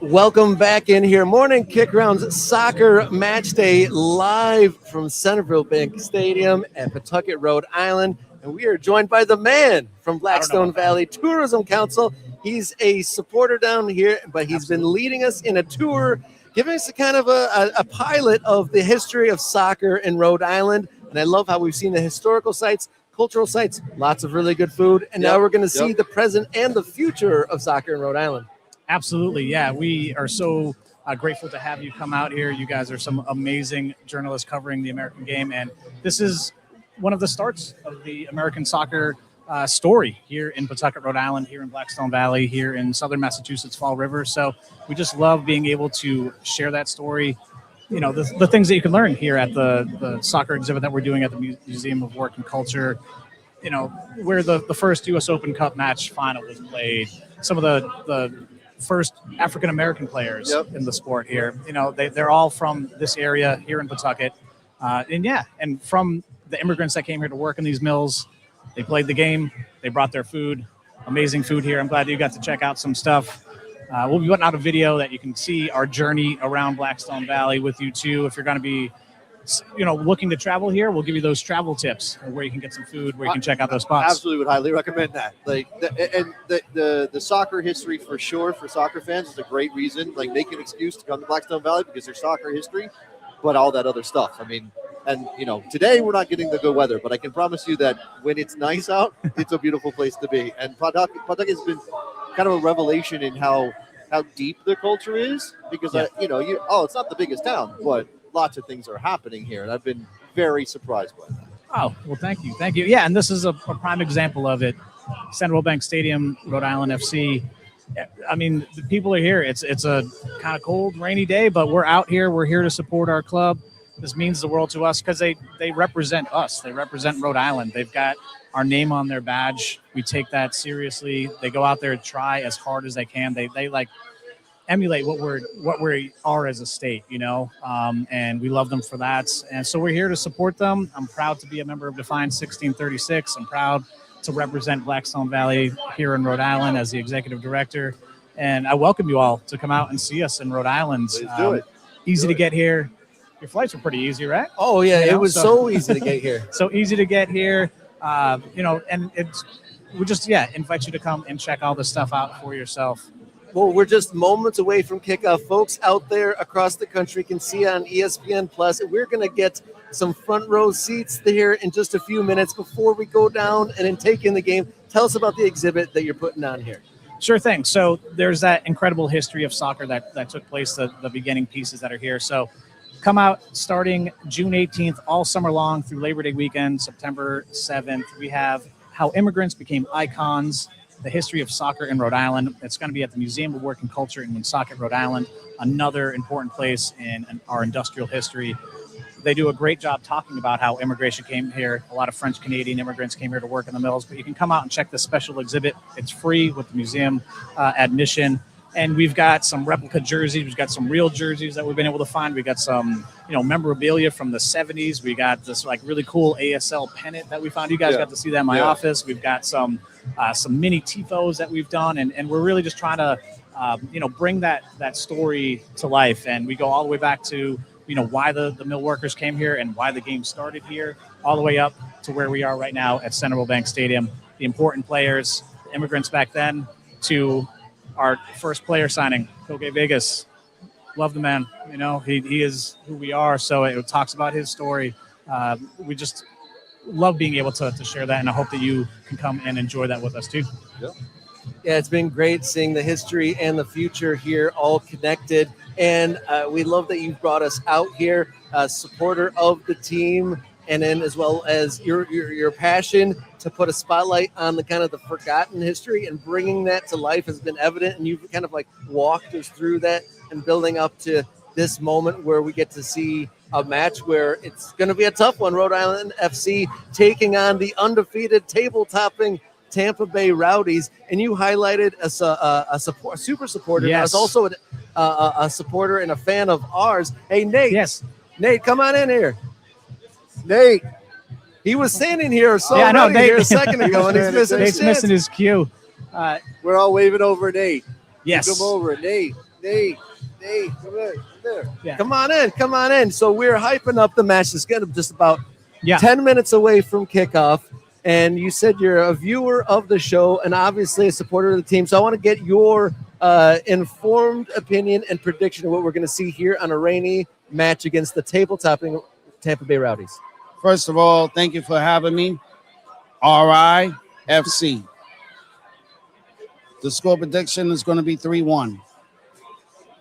Welcome back in here. Morning Kickaround's Soccer Match Day live from Centreville Bank Stadium at Pawtucket, Rhode Island. And we are joined by the man from Blackstone Valley Tourism Council. He's a supporter down here, but he's been leading us in a tour, giving us a kind of a pilot of the history of soccer in Rhode Island. And I love how we've seen the historical sites, cultural sites, lots of really good food. And now we're going to see the present and the future of soccer in Rhode Island. Absolutely. Yeah, we are so grateful to have you come out here. You guys are some amazing journalists covering the American game. And this is one of the starts of the American soccer story here in Pawtucket, Rhode Island, here in Blackstone Valley, here in southern Massachusetts, Fall River. So we just love being able to share that story. You know, the things that you can learn here at the soccer exhibit that we're doing at the Museum of Work and Culture. You know, where the first U.S. Open Cup match final was played. Some of the first African-American players in the sport here. You know, they're all from this area here in Pawtucket. And from the immigrants that came here to work in these mills, they played the game, they brought their food, amazing food here. I'm glad that you got to check out some stuff. We'll be putting out a video that you can see our journey around Blackstone Valley with you too. If you're going to be, looking to travel here, we'll give you those travel tips where you can get some food, where you can check out those spots. Absolutely would highly recommend that. The soccer history for sure for soccer fans is a great reason. Like, make an excuse to come to Blackstone Valley because there's soccer history, but all that other stuff. I mean, And, today we're not getting the good weather, but I can promise you that when it's nice out, it's a beautiful place to be. And Pawtucket has been kind of a revelation in how deep the culture is, because, it's not the biggest town, but lots of things are happening here. And I've been very surprised by that. Oh, well, thank you. Thank you. Yeah, and this is a prime example of it. Centreville Bank Stadium, Rhode Island FC. I mean, the people are here. It's a kind of cold, rainy day, but we're out here. We're here to support our club. This means the world to us because they represent us. They represent Rhode Island. They've got our name on their badge. We take that seriously. They go out there and try as hard as they can. They like emulate what we are as a state, and we love them for that. And so we're here to support them. I'm proud to be a member of Defiance 1636. I'm proud to represent Blackstone Valley here in Rhode Island as the executive director. And I welcome you all to come out and see us in Rhode Island. Please do it. Easy to get here. Your flights were pretty easy, right? Oh yeah, it was so easy to get here. So easy to get here, and we just invite you to come and check all this stuff out for yourself. Well, we're just moments away from kickoff. Folks out there across the country can see on ESPN Plus. We're going to get some front row seats here in just a few minutes before we go down and then take in the game. Tell us about the exhibit that you're putting on here. Sure thing. So there's that incredible history of soccer that took place, the beginning pieces that are here. So come out starting June 18th, all summer long through Labor Day weekend, September 7th. We have how immigrants became icons, the history of soccer in Rhode Island. It's going to be at the Museum of Working Culture in Woonsocket, Rhode Island, another important place in our industrial history. They do a great job talking about how immigration came here. A lot of French-Canadian immigrants came here to work in the mills, but you can come out and check this special exhibit. It's free with the museum admission. And we've got some replica jerseys. We've got some real jerseys that we've been able to find. We got some, memorabilia from the 70s. We got this really cool ASL pennant that we found. You guys got to see that in my office. We've got some mini tifos that we've done, and we're really just trying to, bring that story to life. And we go all the way back to, why the mill workers came here and why the game started here, all the way up to where we are right now at Centreville Bank Stadium. The important players, the immigrants back then, to our first player signing, Koke Vegas. Love the man. He is who we are. So it talks about his story. We just love being able to share that, and I hope that you can come and enjoy that with us too. Yeah, it's been great seeing the history and the future here all connected. And we love that you've brought us out here, supporter of the team, and then as well as your passion to put a spotlight on the kind of the forgotten history and bringing that to life has been evident. And you've kind of walked us through that and building up to this moment where we get to see a match where it's going to be a tough one. Rhode Island FC taking on the undefeated table-topping Tampa Bay Rowdies. And you highlighted a super supporter. Yes. As also a supporter and a fan of ours. Hey, Nate. Yes. Nate, come on in here. Nate, he was standing here here a second ago, and he's missing his cue. We're all waving over Nate. Yes. Come over, Nate, come there. Yeah. Come on in. So we're hyping up the match. It's going to just about 10 minutes away from kickoff. And you said you're a viewer of the show and obviously a supporter of the team. So I want to get your informed opinion and prediction of what we're going to see here on a rainy match against the table-topping Tampa Bay Rowdies. First of all, thank you for having me. RIFC. The score prediction is going to be 3-1.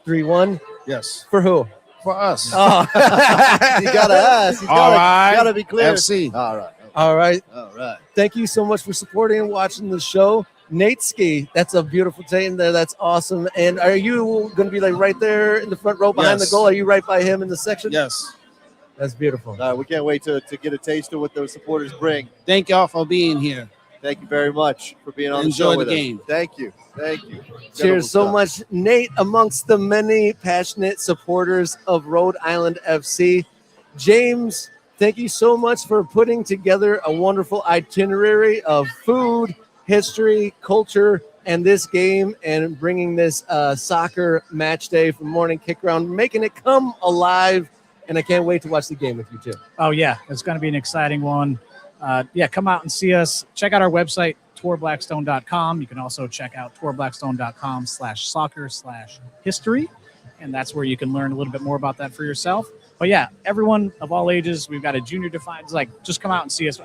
3-1? Yes. For who? For us. Oh. You got to ask. You got to be clear. FC. All right. Thank you so much for supporting and watching the show. Nate Ski, that's a beautiful team there. That's awesome. And are you going to be right there in the front row behind the goal? Are you right by him in the section? Yes. That's beautiful. We can't wait to get a taste of what those supporters bring. Thank y'all for being here. Thank you very much for being on Enjoy the show with the game. us. Thank you. Cheers so much, Nate, amongst the many passionate supporters of Rhode Island FC. James, thank you so much for putting together a wonderful itinerary of food, history, culture, and this game, and bringing this soccer match day from Morning Kickaround, making it come alive. And I can't wait to watch the game with you too. Oh yeah, it's going to be an exciting one. Come out and see us. Check out our website, tourblackstone.com. You can also check out tourblackstone.com/soccer/history. and that's where you can learn a little bit more about that for yourself. But yeah, everyone of all ages. We've got a junior Defiance. Like, just come out and see us.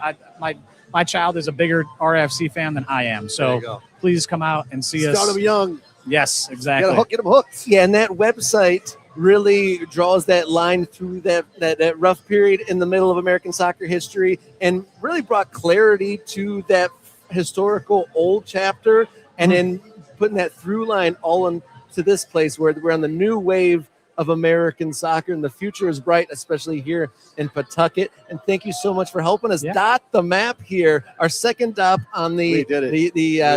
My child is a bigger RIFC fan than I am, so please come out and see us. Start them young. Yes, exactly. Get them hooked. Yeah, and that website really draws that line through that rough period in the middle of American soccer history and really brought clarity to that historical old chapter, and then putting that through line all into this place where we're on the new wave of American soccer, and the future is bright, especially here in Pawtucket. And thank you so much for helping us dot the map here. Our second dot on the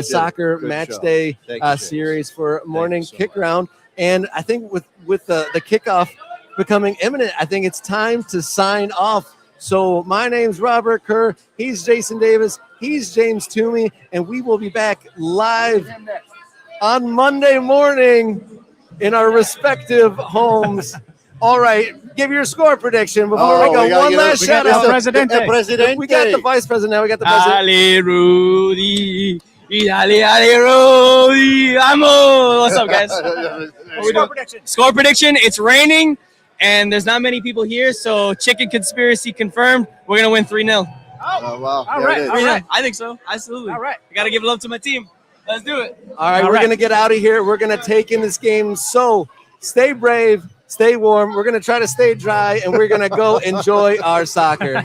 soccer match day series for morning Kickaround. And I think with the kickoff becoming imminent, I think it's time to sign off. So my name's Robert Kerr. He's Jason Davis. He's James Toomey. And we will be back live on Monday morning in our respective homes. All right, give your score prediction before we go. One last shout out. We got the vice president now. We got the president. Dale, Rudy. Dale, Rudy. Vamos. What's up, guys? Score prediction. It's raining, and there's not many people here, so chicken conspiracy confirmed. We're going to win 3-0. Oh, wow. All right. I think so. Absolutely. All right. I got to give love to my team. Let's do it. All right, we're going to get out of here. We're going to take in this game. So stay brave, stay warm. We're going to try to stay dry, and we're going to go enjoy our soccer.